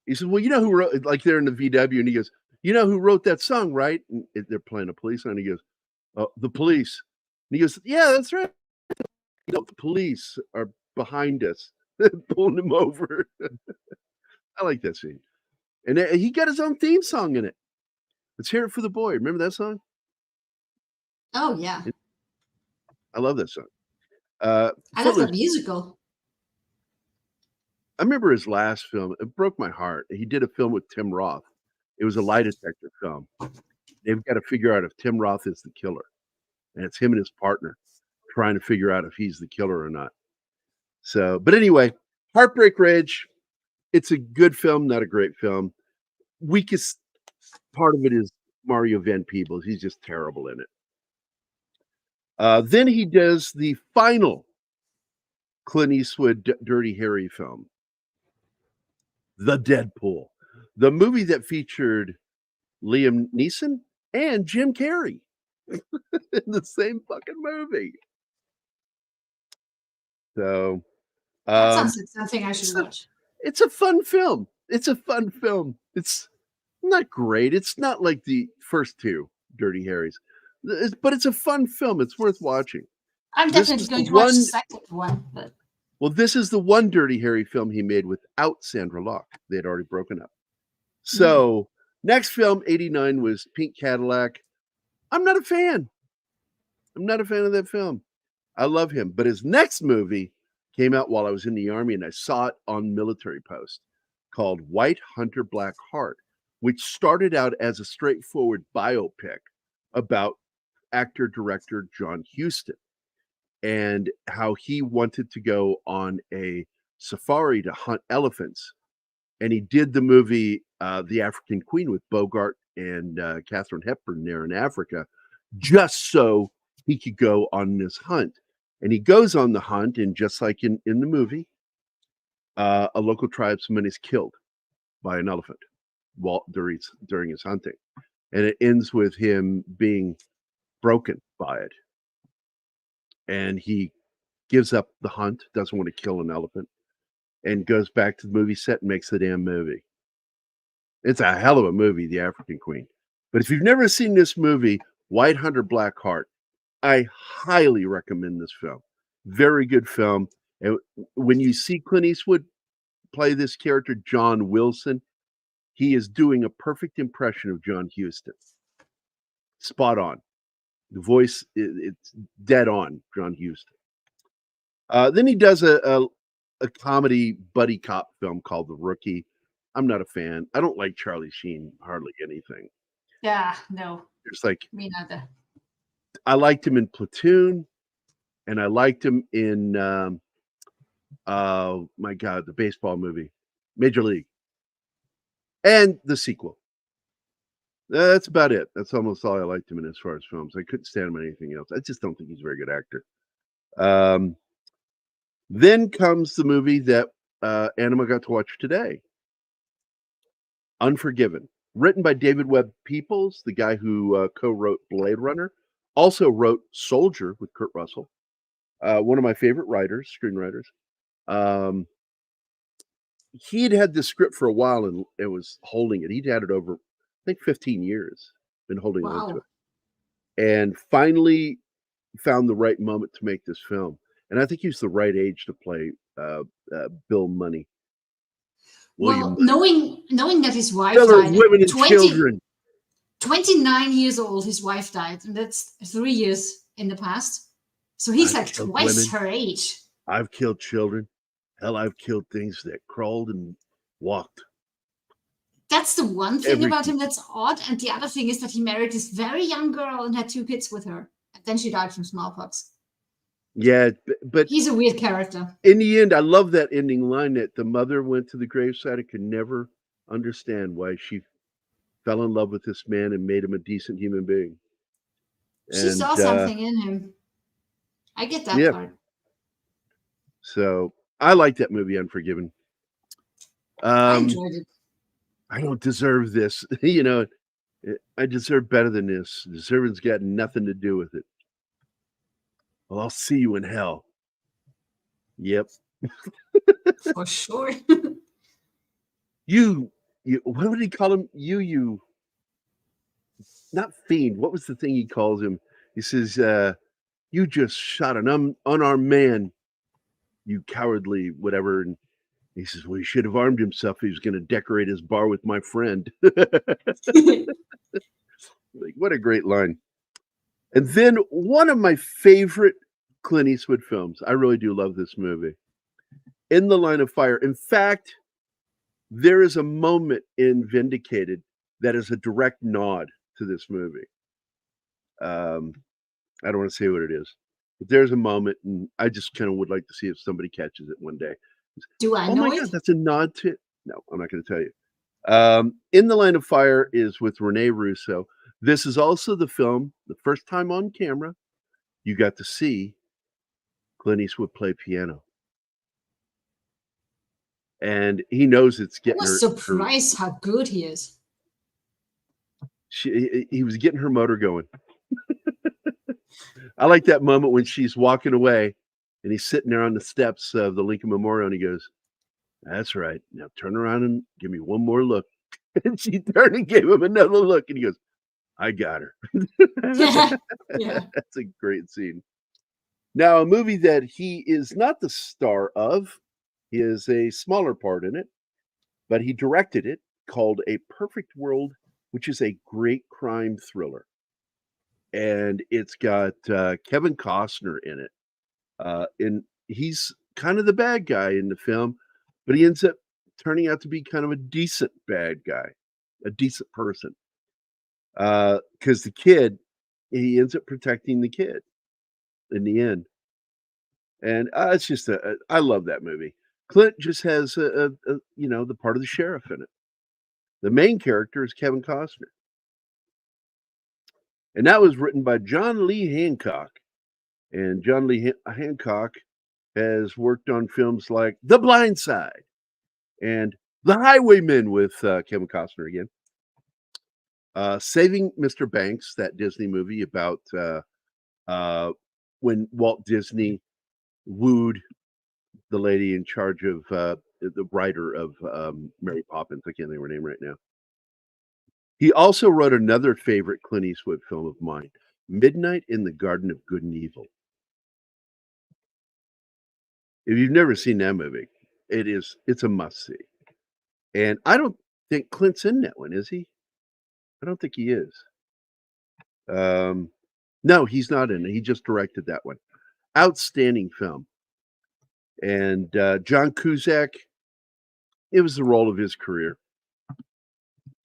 He said, well, you know who wrote, like they're in the VW, and he goes, you know who wrote that song, right? And they're playing a police song, and he goes, oh, the police. And he goes, yeah, that's right. You know, the police are behind us, pulling him over. I like that scene. And he got his own theme song in it. Let's hear it for the boy. Remember that song? Oh, yeah. I love that song. I love the musical. I remember his last film. It broke my heart. He did a film with Tim Roth. It was a lie detector film. They've got to figure out if Tim Roth is the killer, and it's him and his partner trying to figure out if he's the killer or not. So, but anyway, Heartbreak Ridge. It's a good film, not a great film. Weakest part of it is Mario Van Peebles. He's just terrible in it. Then he does the final Clint Eastwood Dirty Harry film, The Deadpool, the movie that featured Liam Neeson and Jim Carrey in the same fucking movie. So That sounds like something I should watch. it's a fun film. It's a fun film. It's not great. It's not like the first two Dirty Harrys, but it's a fun film. It's worth watching. I'm definitely going to watch the second one. But Well, this is the one Dirty Harry film he made without Sandra Locke. They had already broken up. So next film, 89, was Pink Cadillac. I'm not a fan. I'm not a fan of that film. I love him. But his next movie came out while I was in the Army, and I saw it on Military Post, called White Hunter Black Heart, which started out as a straightforward biopic about actor-director John Huston and how he wanted to go on a safari to hunt elephants. And he did the movie The African Queen with Bogart and Katharine Hepburn there in Africa, just so he could go on this hunt. And he goes on the hunt, and just like in the movie, a local tribesman is killed by an elephant during his hunting. And it ends with him being broken by it. And he gives up the hunt, doesn't want to kill an elephant, and goes back to the movie set and makes the damn movie. It's a hell of a movie, The African Queen. But if you've never seen this movie, White Hunter Black Heart, I highly recommend this film. Very good film. And when you see Clint Eastwood play this character, John Wilson, he is doing a perfect impression of John Huston. Spot on. The voice, it's dead on, John Huston. Then he does a comedy buddy cop film called The Rookie. I'm not a fan. I don't like Charlie Sheen hardly anything. yeah, no, It's like, me neither. I liked him in Platoon, and I liked him in my God, the baseball movie, Major League, and the sequel. That's about it. That's almost all I liked him in as far as films. I couldn't stand him in anything else. I just don't think he's a very good actor. Then comes the movie that Anima got to watch today, Unforgiven, written by David Webb Peoples, the guy who co-wrote Blade Runner, also wrote Soldier with Kurt Russell, one of my favorite screenwriters. He had this script for a while and it was holding it. He'd had it over, I think, 15 years, been holding on to Wow. it. And finally found the right moment to make this film. And I think he's the right age to play Bill Money. Well, knowing that his wife Killer died women at and children. 29 years old, his wife died, and that's 3 years in the past. So he's I've like killed twice women. her age. I've killed children. Hell, I've killed things that crawled and walked. That's the one thing about Everything. him that's odd. And the other thing is that he married this very young girl and had 2 kids with her. And then she died from smallpox. Yeah, but He's a weird character. in the end, I love that ending line that the mother went to the gravesite and could never understand why she fell in love with this man and made him a decent human being. She saw something in him. I get that yeah. part. So I like that movie, Unforgiven. I enjoyed it. I don't deserve this. You know, I deserve better than this. Deserving's got nothing to do with it. Well, I'll see you in hell. Yep. For sure. You, what would he call him? You, not fiend. What was the thing he calls him? He says, you just shot an unarmed man, you cowardly whatever. And he says, well, he should have armed himself. He was going to decorate his bar with my friend. Like, what a great line. And then one of my favorite Clint Eastwood films, I really do love this movie. In the Line of Fire. In fact, there is a moment in Vindicated that is a direct nod to this movie. I don't want to say what it is, but there's a moment, and I just kind of would like to see if somebody catches it one day. Do I Oh know my it? God, that's a nod to. No, I'm not going to tell you. In the Line of Fire is with Rene Russo. This is also the film, the first time on camera, you got to see Clint Eastwood play piano. And he knows it's I getting was her. surprised how good he is. He was getting her motor going. I like that moment when she's walking away and he's sitting there on the steps of the Lincoln Memorial and he goes, "That's right. Now turn around and give me one more look." And she turned and gave him another look and he goes, "I got her." Yeah. That's a great scene. Now, a movie that he is not the star of, he has a smaller part in it, but he directed it, called A Perfect World, which is a great crime thriller. And it's got Kevin Costner in it. And he's kind of the bad guy in the film, but he ends up turning out to be kind of a decent bad guy, a decent person. Because the kid, he ends up protecting the kid in the end. And it's just I love that movie. Clint just has the part of the sheriff in it. The main character is Kevin Costner. And that was written by John Lee Hancock. And John Lee Hancock has worked on films like The Blind Side and The Highwaymen with Kevin Costner again. Saving Mr. Banks, that Disney movie about when Walt Disney wooed the lady in charge of the writer of Mary Poppins. I can't think of her name right now. He also wrote another favorite Clint Eastwood film of mine, Midnight in the Garden of Good and Evil. If you've never seen that movie, it's a must see. And I don't think Clint's in that one, is he? I don't think he is. No, he's not in it. He just directed that one. Outstanding film. And John Cusack, it was the role of his career.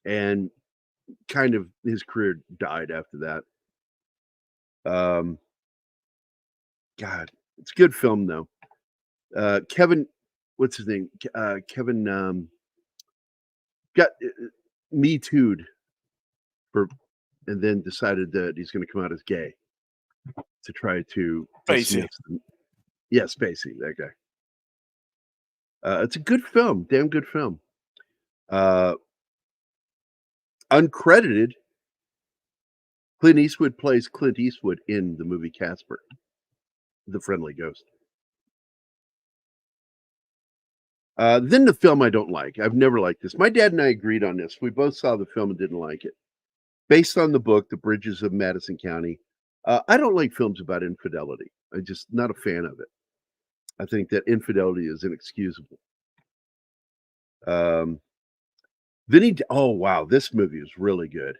And kind of his career died after that. God, it's a good film though. Kevin, what's his name? Kevin got Me Too'd for, and then decided that he's going to come out as gay to try to Spacey. Yeah, Spacey, that guy. It's a good film, damn good film. Uncredited, Clint Eastwood plays Clint Eastwood in the movie Casper, the Friendly Ghost. Then the film I don't like. I've never liked this. My dad and I agreed on this. We both saw the film and didn't like it. Based on the book, The Bridges of Madison County. I don't like films about infidelity. I'm just not a fan of it. I think that infidelity is inexcusable. Oh wow, this movie is really good.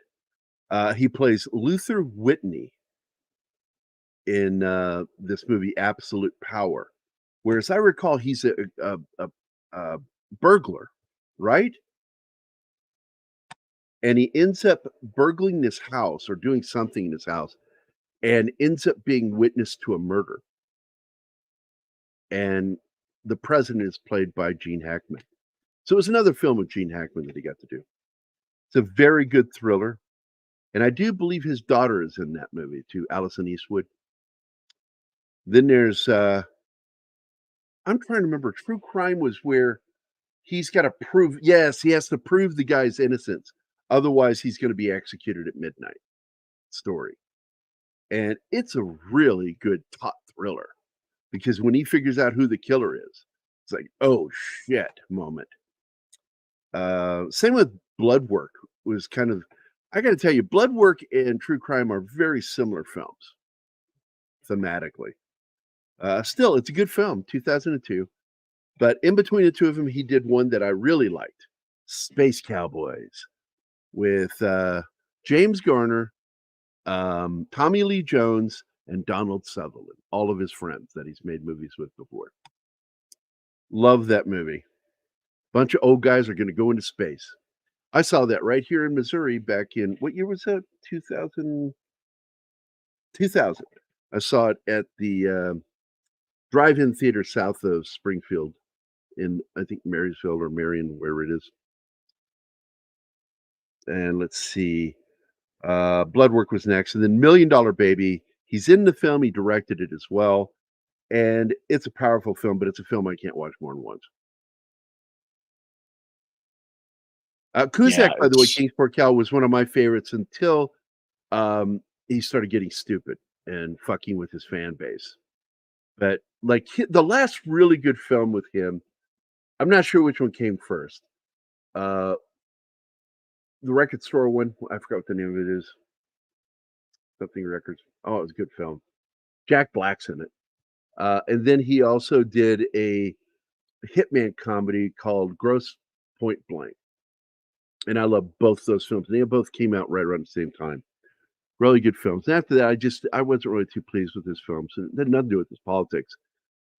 He plays Luther Whitney in this movie Absolute Power, where, as I recall, he's a burglar, right? And he ends up burgling this house or doing something in his house, and ends up being witness to a murder. And the president is played by Gene Hackman. So it was another film with Gene Hackman that he got to do. It's a very good thriller. And I do believe his daughter is in that movie too, Allison Eastwood. Then there's, I'm trying to remember, True Crime was where he's got to prove, yes, he has to prove the guy's innocence. Otherwise, he's going to be executed at midnight story. And it's a really good taut thriller because when he figures out who the killer is, it's like, oh shit moment. Same with Blood Work was kind of, I got to tell you, Blood Work and True Crime are very similar films thematically. Still, it's a good film, 2002. But in between the two of them, he did one that I really liked, Space Cowboys, with James Garner, Tommy Lee Jones, and Donald Sutherland, all of his friends that he's made movies with before. Love that movie. Bunch of old guys are going to go into space. I saw that right here in Missouri back in, what year was that? 2000. I saw it at the drive-in theater south of Springfield in, I think, Marysville or Marion, wherever it is. And let's see. Bloodwork was next. And then $1 Million Baby. He's in the film. He directed it as well. And it's a powerful film, but it's a film I can't watch more than once. Cusack, by the way, Kingsport Cal, was one of my favorites until he started getting stupid and fucking with his fan base. But like the last really good film with him, I'm not sure which one came first. The Record Store one, I forgot what the name of it is. Something Records. Oh, it was a good film. Jack Black's in it. And then he also did a hitman comedy called Gross Point Blank. And I love both those films. They both came out right around the same time. Really good films. And after that, I wasn't really too pleased with his films. It had nothing to do with his politics.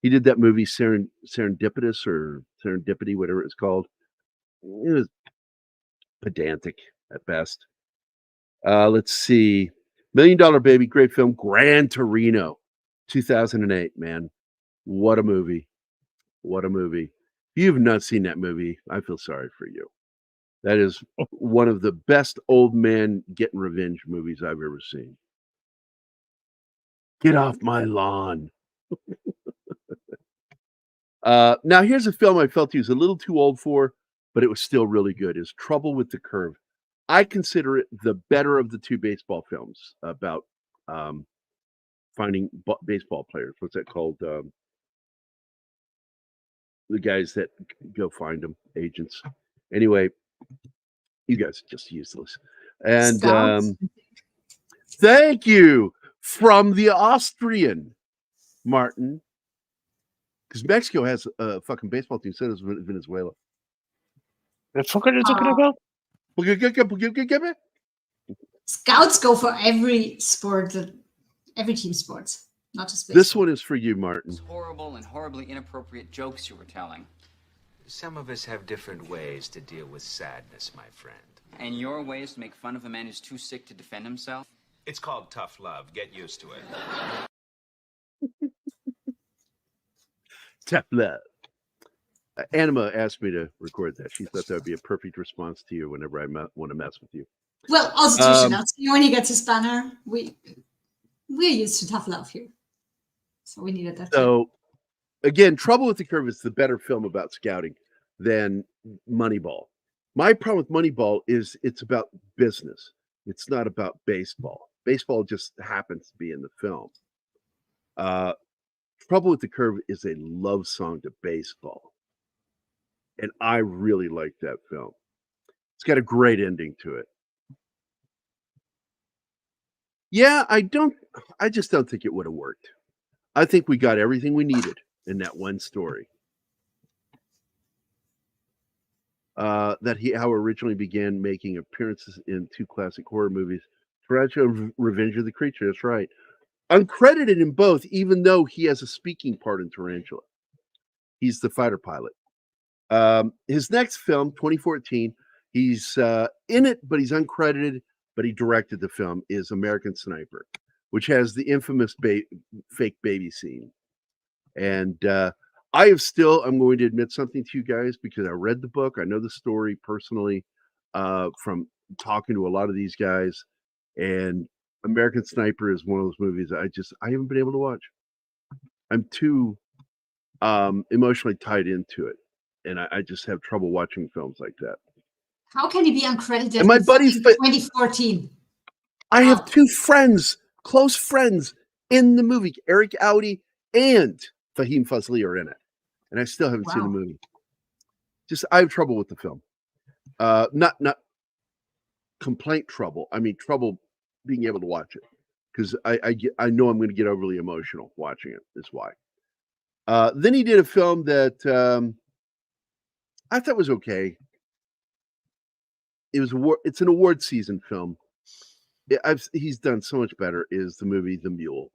He did that movie Serendipitous or Serendipity, whatever it's called. It was pedantic at best. Let's see. $1 Million Baby, great film. Gran Torino, 2008, man. What a movie. What a movie. If you have not seen that movie, I feel sorry for you. That is one of the best old man getting revenge movies I've ever seen. Get off my lawn. Now, here's a film I felt he was a little too old for, but it was still really good. Is Trouble with the Curve. I consider it the better of the two baseball films about finding baseball players. What's that called? The guys that go find them, agents. Anyway, you guys are just useless. And thank you from the Austrian, Martin. Because Mexico has a fucking baseball team, so does Venezuela. The fuck are you talking about? Scouts go for every sport, every team sports, not just baseball. This one is for you, Martin. Those horrible and horribly inappropriate jokes you were telling. Some of us have different ways to deal with sadness, my friend. And your way is to make fun of a man who's too sick to defend himself? It's called tough love. Get used to it. Tough love. Anima asked me to record that. She thought that would be a perfect response to you whenever I want to mess with you. Well, also, when he gets his banner, we're used to tough love here. So we needed that. So, again, Trouble with the Curve is the better film about scouting than Moneyball. My problem with Moneyball is it's about business. It's not about baseball. Baseball just happens to be in the film. Trouble with the Curve is a love song to baseball. And I really like that film. It's got a great ending to it. Yeah, I just don't think it would have worked. I think we got everything we needed in that one story. How originally began making appearances in two classic horror movies, Tarantula and Revenge of the Creature. That's right. Uncredited in both, even though he has a speaking part in Tarantula. He's the fighter pilot. His next film, 2014, he's in it, but he's uncredited, but he directed the film, is American Sniper, which has the infamous fake baby scene. And I'm going to admit something to you guys, because I read the book. I know the story personally from talking to a lot of these guys. And American Sniper is one of those movies I haven't been able to watch. I'm too emotionally tied into it. And I just have trouble watching films like that. How can he be uncredited? And my buddy's 2014. I have two close friends in the movie. Eric Audi and Fahim Fazli are in it. And I still haven't seen the movie. I have trouble with the film. Not complaint trouble. I mean, trouble being able to watch it. Because I know I'm going to get overly emotional watching it, is why. Then he did a film that I thought was okay. It's an award season film. He's done so much better. Is the movie The Mule?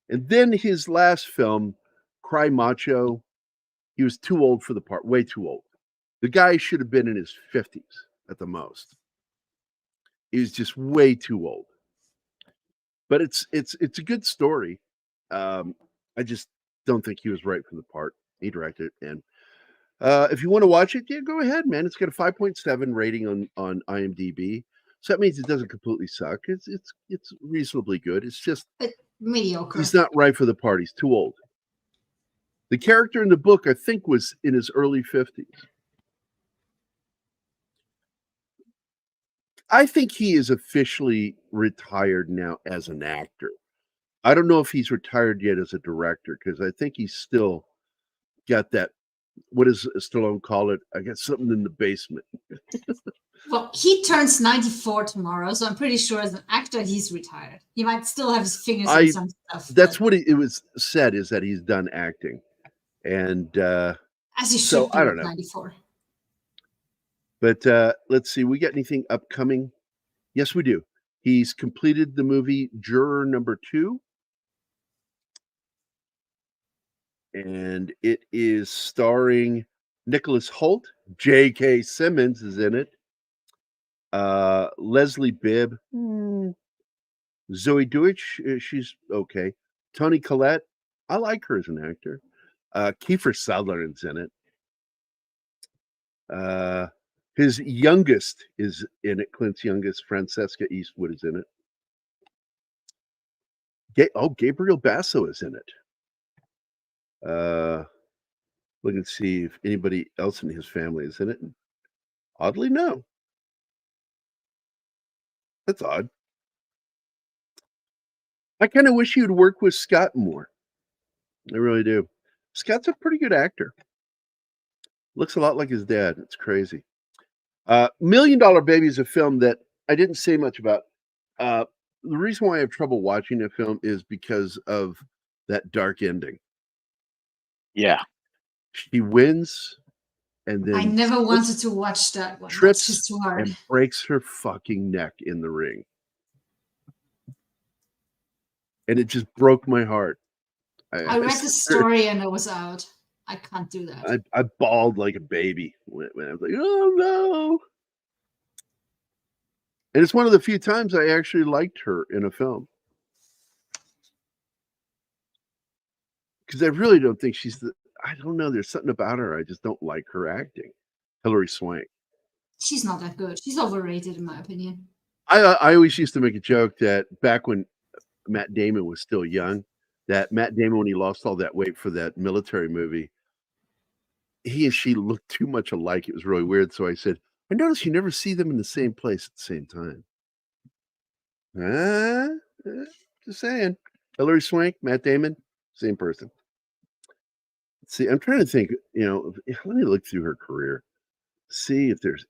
And then his last film, Cry Macho, he was too old for the part, way too old. The guy should have been in his 50s at the most. He was just way too old. But it's a good story. I just don't think he was right for the part. He directed it, and if you want to watch it, yeah, go ahead, man. It's got a 5.7 rating on IMDb, so that means it doesn't completely suck. It's reasonably good. It's just But mediocre. he's not right for the part. He's too old. The character in the book, I think, was in his early 50s. I think he is officially retired now as an actor. I don't know if he's retired yet as a director because I think he's still got that. What does Stallone call it? I got something in the basement. Well, he turns 94 tomorrow, so I'm pretty sure as an actor he's retired. He might still have his fingers in some stuff. That's what it was said, is that he's done acting. And as he so should be I don't know. 94. But let's see, we got anything upcoming? Yes, we do. He's completed the movie Juror Number 2. And it is starring Nicholas Hoult. J.K. Simmons is in it. Leslie Bibb. Zoe Deutsch, she's okay. Toni Collette, I like her as an actor. Kiefer Sutherland's in it. His youngest is in it. Clint's youngest, Francesca Eastwood, is in it. Gabriel Basso is in it. Look and see if anybody else in his family is in it. Oddly, no. That's odd. I kind of wish he would work with Scott more. I really do. Scott's a pretty good actor. Looks a lot like his dad. It's crazy. $1 Million Baby is a film that I didn't say much about. The reason why I have trouble watching a film is because of that dark ending. Yeah. She wins, and then I never wanted to watch that one. trips That's just too hard. and breaks her fucking neck in the ring. And it just broke my heart. I read the story and I was out. I can't do that. I bawled like a baby when I was like, oh no. And it's one of the few times I actually liked her in a film. Because I really don't think I don't know, there's something about her. I just don't like her acting. Hilary Swank. She's not that good. She's overrated, in my opinion. I always used to make a joke that back when Matt Damon was still young, that Matt Damon, when he lost all that weight for that military movie, he and she looked too much alike. It was really weird. So I said, I noticed you never see them in the same place at the same time. Just saying. Hilary Swank, Matt Damon, same person. See, I'm trying to think, let me look through her career, see if there's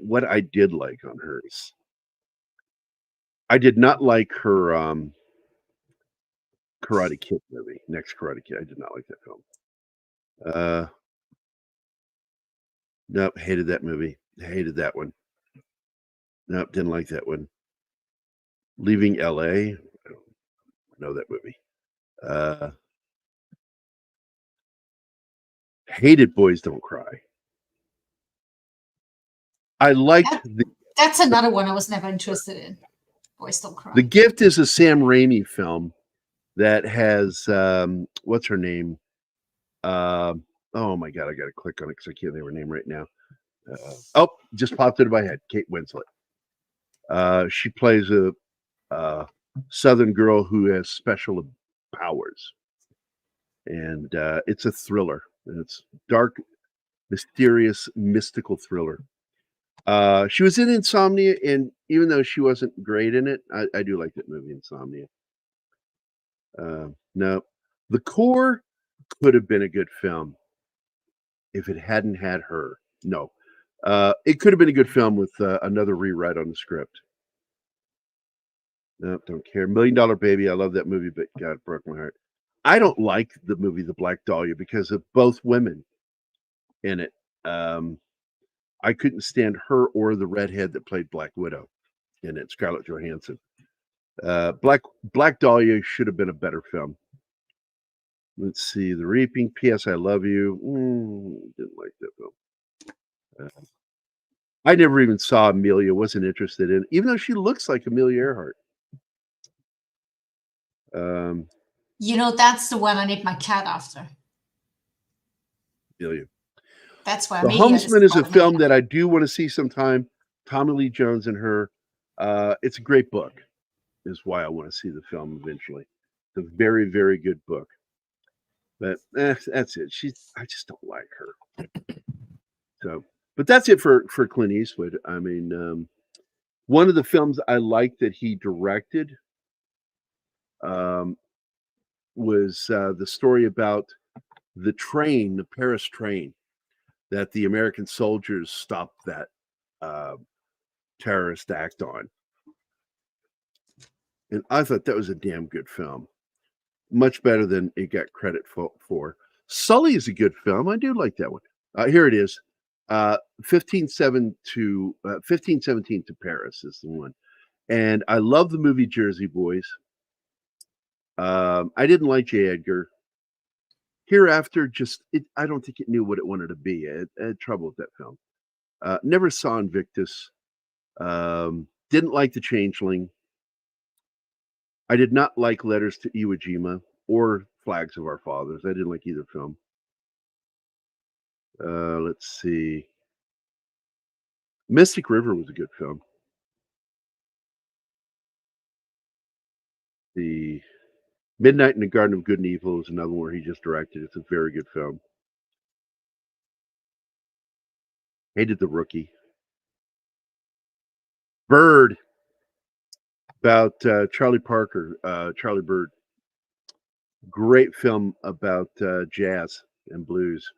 what I did like on hers. I did not like her Karate Kid movie, Next Karate Kid. I did not like that film. Nope, hated that movie. Hated that one. Nope, didn't like that one. Leaving LA. I don't know that movie. Hated Boys Don't Cry. I liked That's another one I was never interested in. Boys Don't Cry. The Gift is a Sam Raimi film that has what's her name? Oh my god, I gotta click on it because I can't think of her name right now. Just popped into my head. Kate Winslet. She plays a Southern girl who has special powers, and it's a thriller. And it's dark, mysterious, mystical thriller. She was in Insomnia, and even though she wasn't great in it, I do like that movie, Insomnia. No, The Core could have been a good film if it hadn't had her. No, it could have been a good film with another rewrite on the script. No, don't care. $1 Million Baby, I love that movie, but God, it broke my heart. I don't like the movie The Black Dahlia because of both women in it. I couldn't stand her or the redhead that played Black Widow in it, Scarlett Johansson. Black Dahlia should have been a better film. Let's see, The Reaping, P.S. I Love You. Didn't like that film. I never even saw Amelia. Wasn't interested in, even though she looks like Amelia Earhart. That's the one I named my cat after. Amelia. That's why The Amelia Homesman is a called film Amelia. that I do want to see sometime. Tommy Lee Jones and her. It's a great book, is why I want to see the film eventually. It's a very, very good book. But that's it. I just don't like her. So, but that's it for Clint Eastwood. I mean, one of the films I liked that he directed was the story about the train, the Paris train, that the American soldiers stopped that terrorist act on. And I thought that was a damn good film. Much better than it got credit for. Sully is a good film. I do like that one. Here it is. 1517 to Paris is the one. And I love the movie Jersey Boys. I didn't like J. Edgar. Hereafter, I don't think it knew what it wanted to be. I had trouble with that film. Never saw Invictus. Didn't like The Changeling. I did not like Letters to Iwo Jima or Flags of Our Fathers. I didn't like either film. Let's see. Mystic River was a good film. The Midnight in the Garden of Good and Evil is another one he just directed. It's a very good film. Hated The Rookie. Bird, about Charlie Bird. Great film about jazz and blues.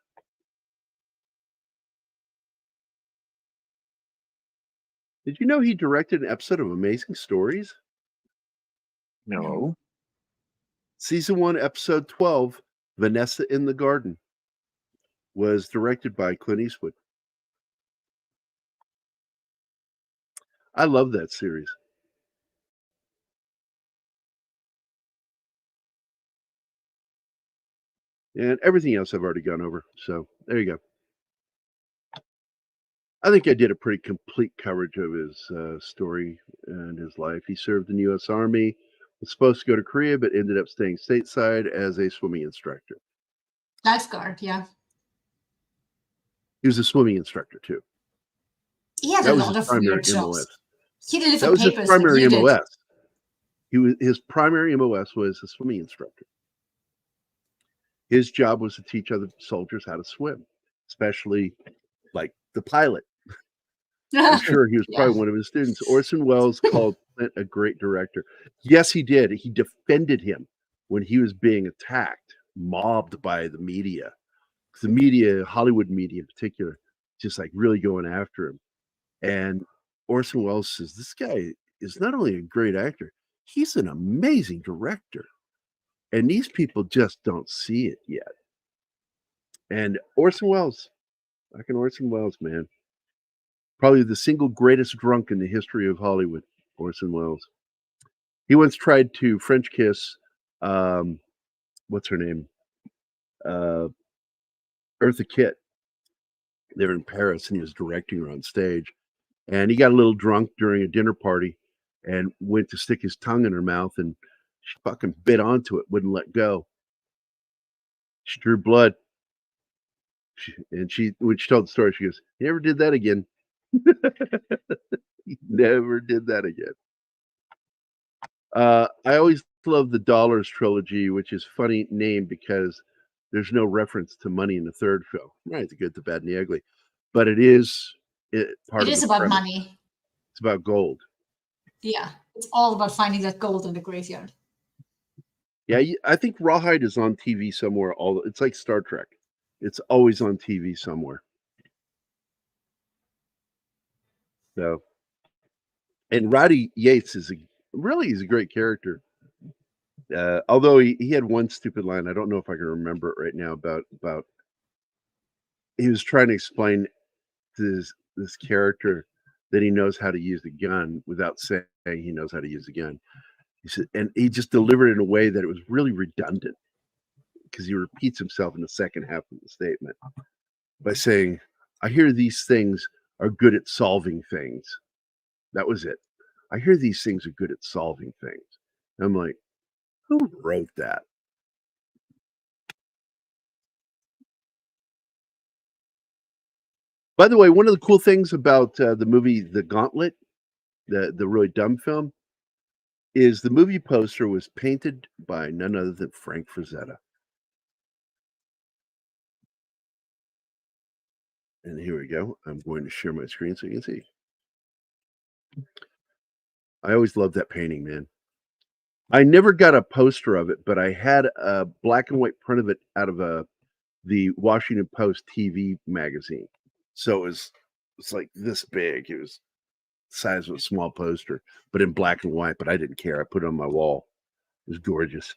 Did you know he directed an episode of Amazing Stories? No. Season 1, episode 12, Vanessa in the Garden, was directed by Clint Eastwood. I love that series. And everything else I've already gone over. So there you go. I think I did a pretty complete coverage of his story and his life. He served in the U.S. Army, was supposed to go to Korea, but ended up staying stateside as a swimming instructor. Lifeguard, yeah. He was a swimming instructor, too. He had That a was lot his of primary weird jobs. MOS. He did it That for was his papers like primary you did. MOS. His primary MOS was a swimming instructor. His job was to teach other soldiers how to swim, especially like the pilot. I'm sure he was Yeah. probably one of his students. Orson Welles called Clint a great director. Yes, he did. He defended him when he was being attacked, mobbed by the media. The media, Hollywood media in particular, just like really going after him. And Orson Welles says, this guy is not only a great actor, he's an amazing director. And these people just don't see it yet. And Orson Welles, man. Probably the single greatest drunk in the history of Hollywood, Orson Welles. He once tried to French kiss, what's her name? Eartha Kitt. They were in Paris and he was directing her on stage. And he got a little drunk during a dinner party and went to stick his tongue in her mouth and she fucking bit onto it, wouldn't let go. She drew blood. When she told the story, she goes, "He never did that again." He never did that again. I always love the Dollars trilogy, which is funny name because there's no reference to money in the third film. Right, the good, the bad, and the ugly. But it is part It of is the about premise. money. It's about gold. Yeah, it's all about finding that gold in the graveyard. Yeah, I think Rawhide is on TV somewhere. It's like Star Trek. It's always on TV somewhere. So, and Roddy Yates is he's a great character. Although he had one stupid line, I don't know if I can remember it right now about he was trying to explain to this character that he knows how to use a gun without saying he knows how to use a gun. He said, and he just delivered it in a way that it was really redundant because he repeats himself in the second half of the statement by saying, I hear these things are good at solving things. That was it. I hear these things are good at solving things. And I'm like, who wrote that? By the way, one of the cool things about the movie The Gauntlet, the really dumb film, is the movie poster was painted by none other than Frank Frazetta. And here we go. I'm going to share my screen so you can see. I always loved that painting, man. I never got a poster of it, but I had a black and white print of it out of the Washington Post TV magazine. So it's like this big. It was the size of a small poster, but in black and white. But I didn't care. I put it on my wall. It was gorgeous.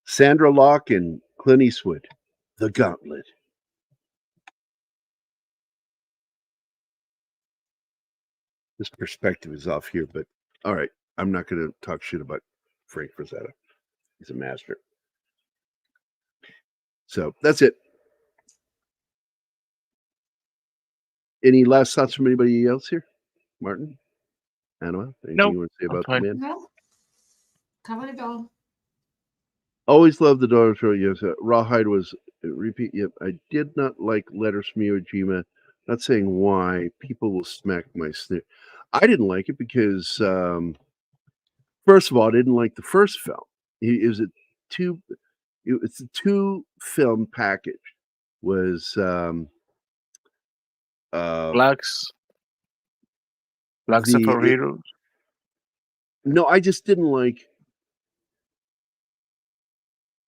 Sandra Locke and Clint Eastwood, The Gauntlet. This perspective is off here, but all right. I'm not going to talk shit about Frank Frazetta. He's a master. So that's it. Any last thoughts from anybody else here? Martin? Anna? Anything you want to say about the man? No. Covered it all. Always loved the Directorial. Yes, Rawhide was repeat. Yep, I did not like Letters from Iwo Jima. Not saying why. People will smack my snare. I didn't like it because, first of all, I didn't like the first film. It's a two film package. Was Blacks for Heroes. No, I just didn't like.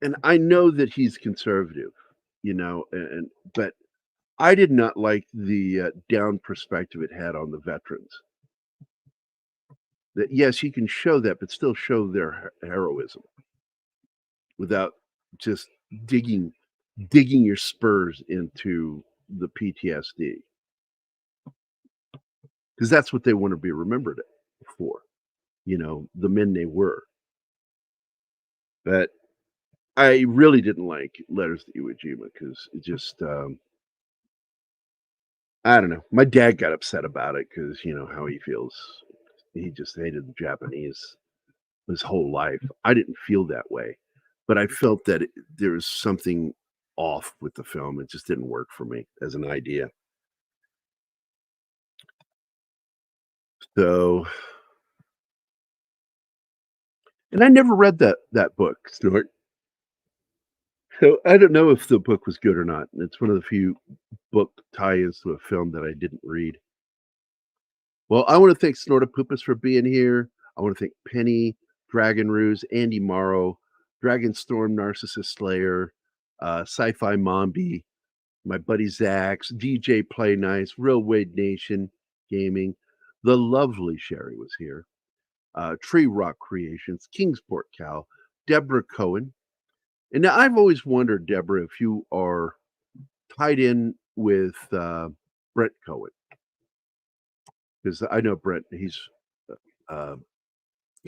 And I know that he's conservative, but I did not like the down perspective it had on the veterans. That yes, he can show that, but still show their heroism without just digging your spurs into the PTSD, because that's what they want to be remembered for, the men they were. But I really didn't like Letters to Iwo Jima because it just, I don't know. My dad got upset about it because how he feels. He just hated the Japanese his whole life. I didn't feel that way, but I felt that there was something off with the film. It just didn't work for me as an idea. So, and I never read that book, Snort. So I don't know if the book was good or not. It's one of the few book tie-ins to a film that I didn't read. Well, I want to thank Snortopoopas for being here. I want to thank Penny, Dragon Ruse, Andy Morrow, Dragon Storm, Narcissist Slayer, Sci-Fi Mombi, my buddy Zax, DJ Play Nice, Real Wade Nation Gaming. The lovely Sherry was here. Tree Rock Creations, Kingsport Cal, Deborah Cohen. And now I've always wondered, Deborah, if you are tied in with Brent Cohen. Because I know Brent, he's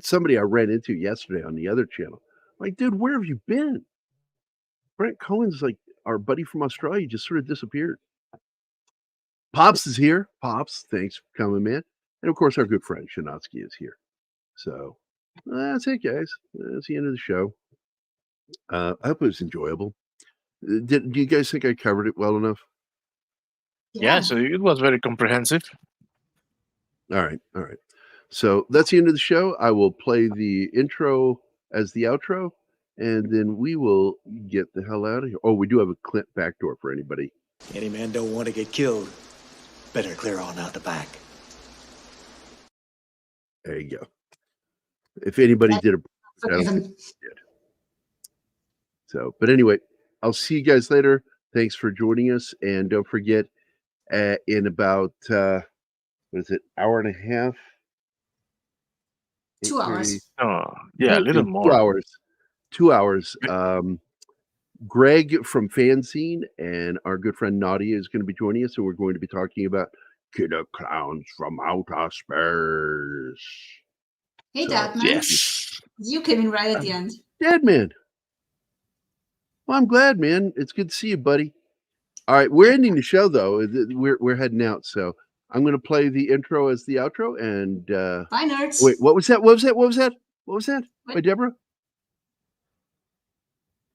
somebody I ran into yesterday on the other channel. I'm like, dude, where have you been? Brent Cohen's like our buddy from Australia. He just sort of disappeared. Pops is here. Pops, thanks for coming, man. And of course, our good friend Shanatsky is here. So that's it, guys. That's the end of the show. I hope it was enjoyable. Do you guys think I covered it well enough? Yeah, so it was very comprehensive. All right. So that's the end of the show. I will play the intro as the outro, and then we will get the hell out of here. Oh, we do have a Clint backdoor for anybody. Any man don't want to get killed. Better clear on out the back. There you go. If anybody did so, but anyway, I'll see you guys later. Thanks for joining us, and don't forget, in about what is it, hour and a half? 2 hours. Oh, yeah, a little more. 2 hours. 2 hours. Greg from Fanzine and our good friend Nadia is going to be joining us, and we're going to be talking about Killer Clowns from Outer Space. Hey, So, Dad, man. Yes. You came in right at the end. Dead man. Well, I'm glad, man. It's good to see you, buddy. All right, we're ending the show though. We're heading out, so I'm going to play the intro as the outro. And Bye, nerds. wait, what was that? What was that? What was that? What was that? What? By Deborah?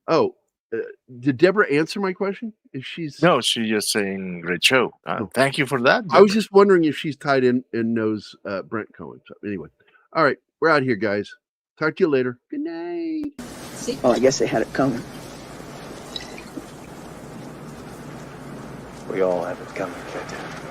Oh, did Deborah answer my question? If she's No, she's just saying great show. Oh. Thank you for that. I was Deborah. just wondering if she's tied in and knows Brent Cohen. So anyway, all right, we're out here, guys. Talk to you later. Good night. See? Well, I guess they had it coming. We all have it coming, kid.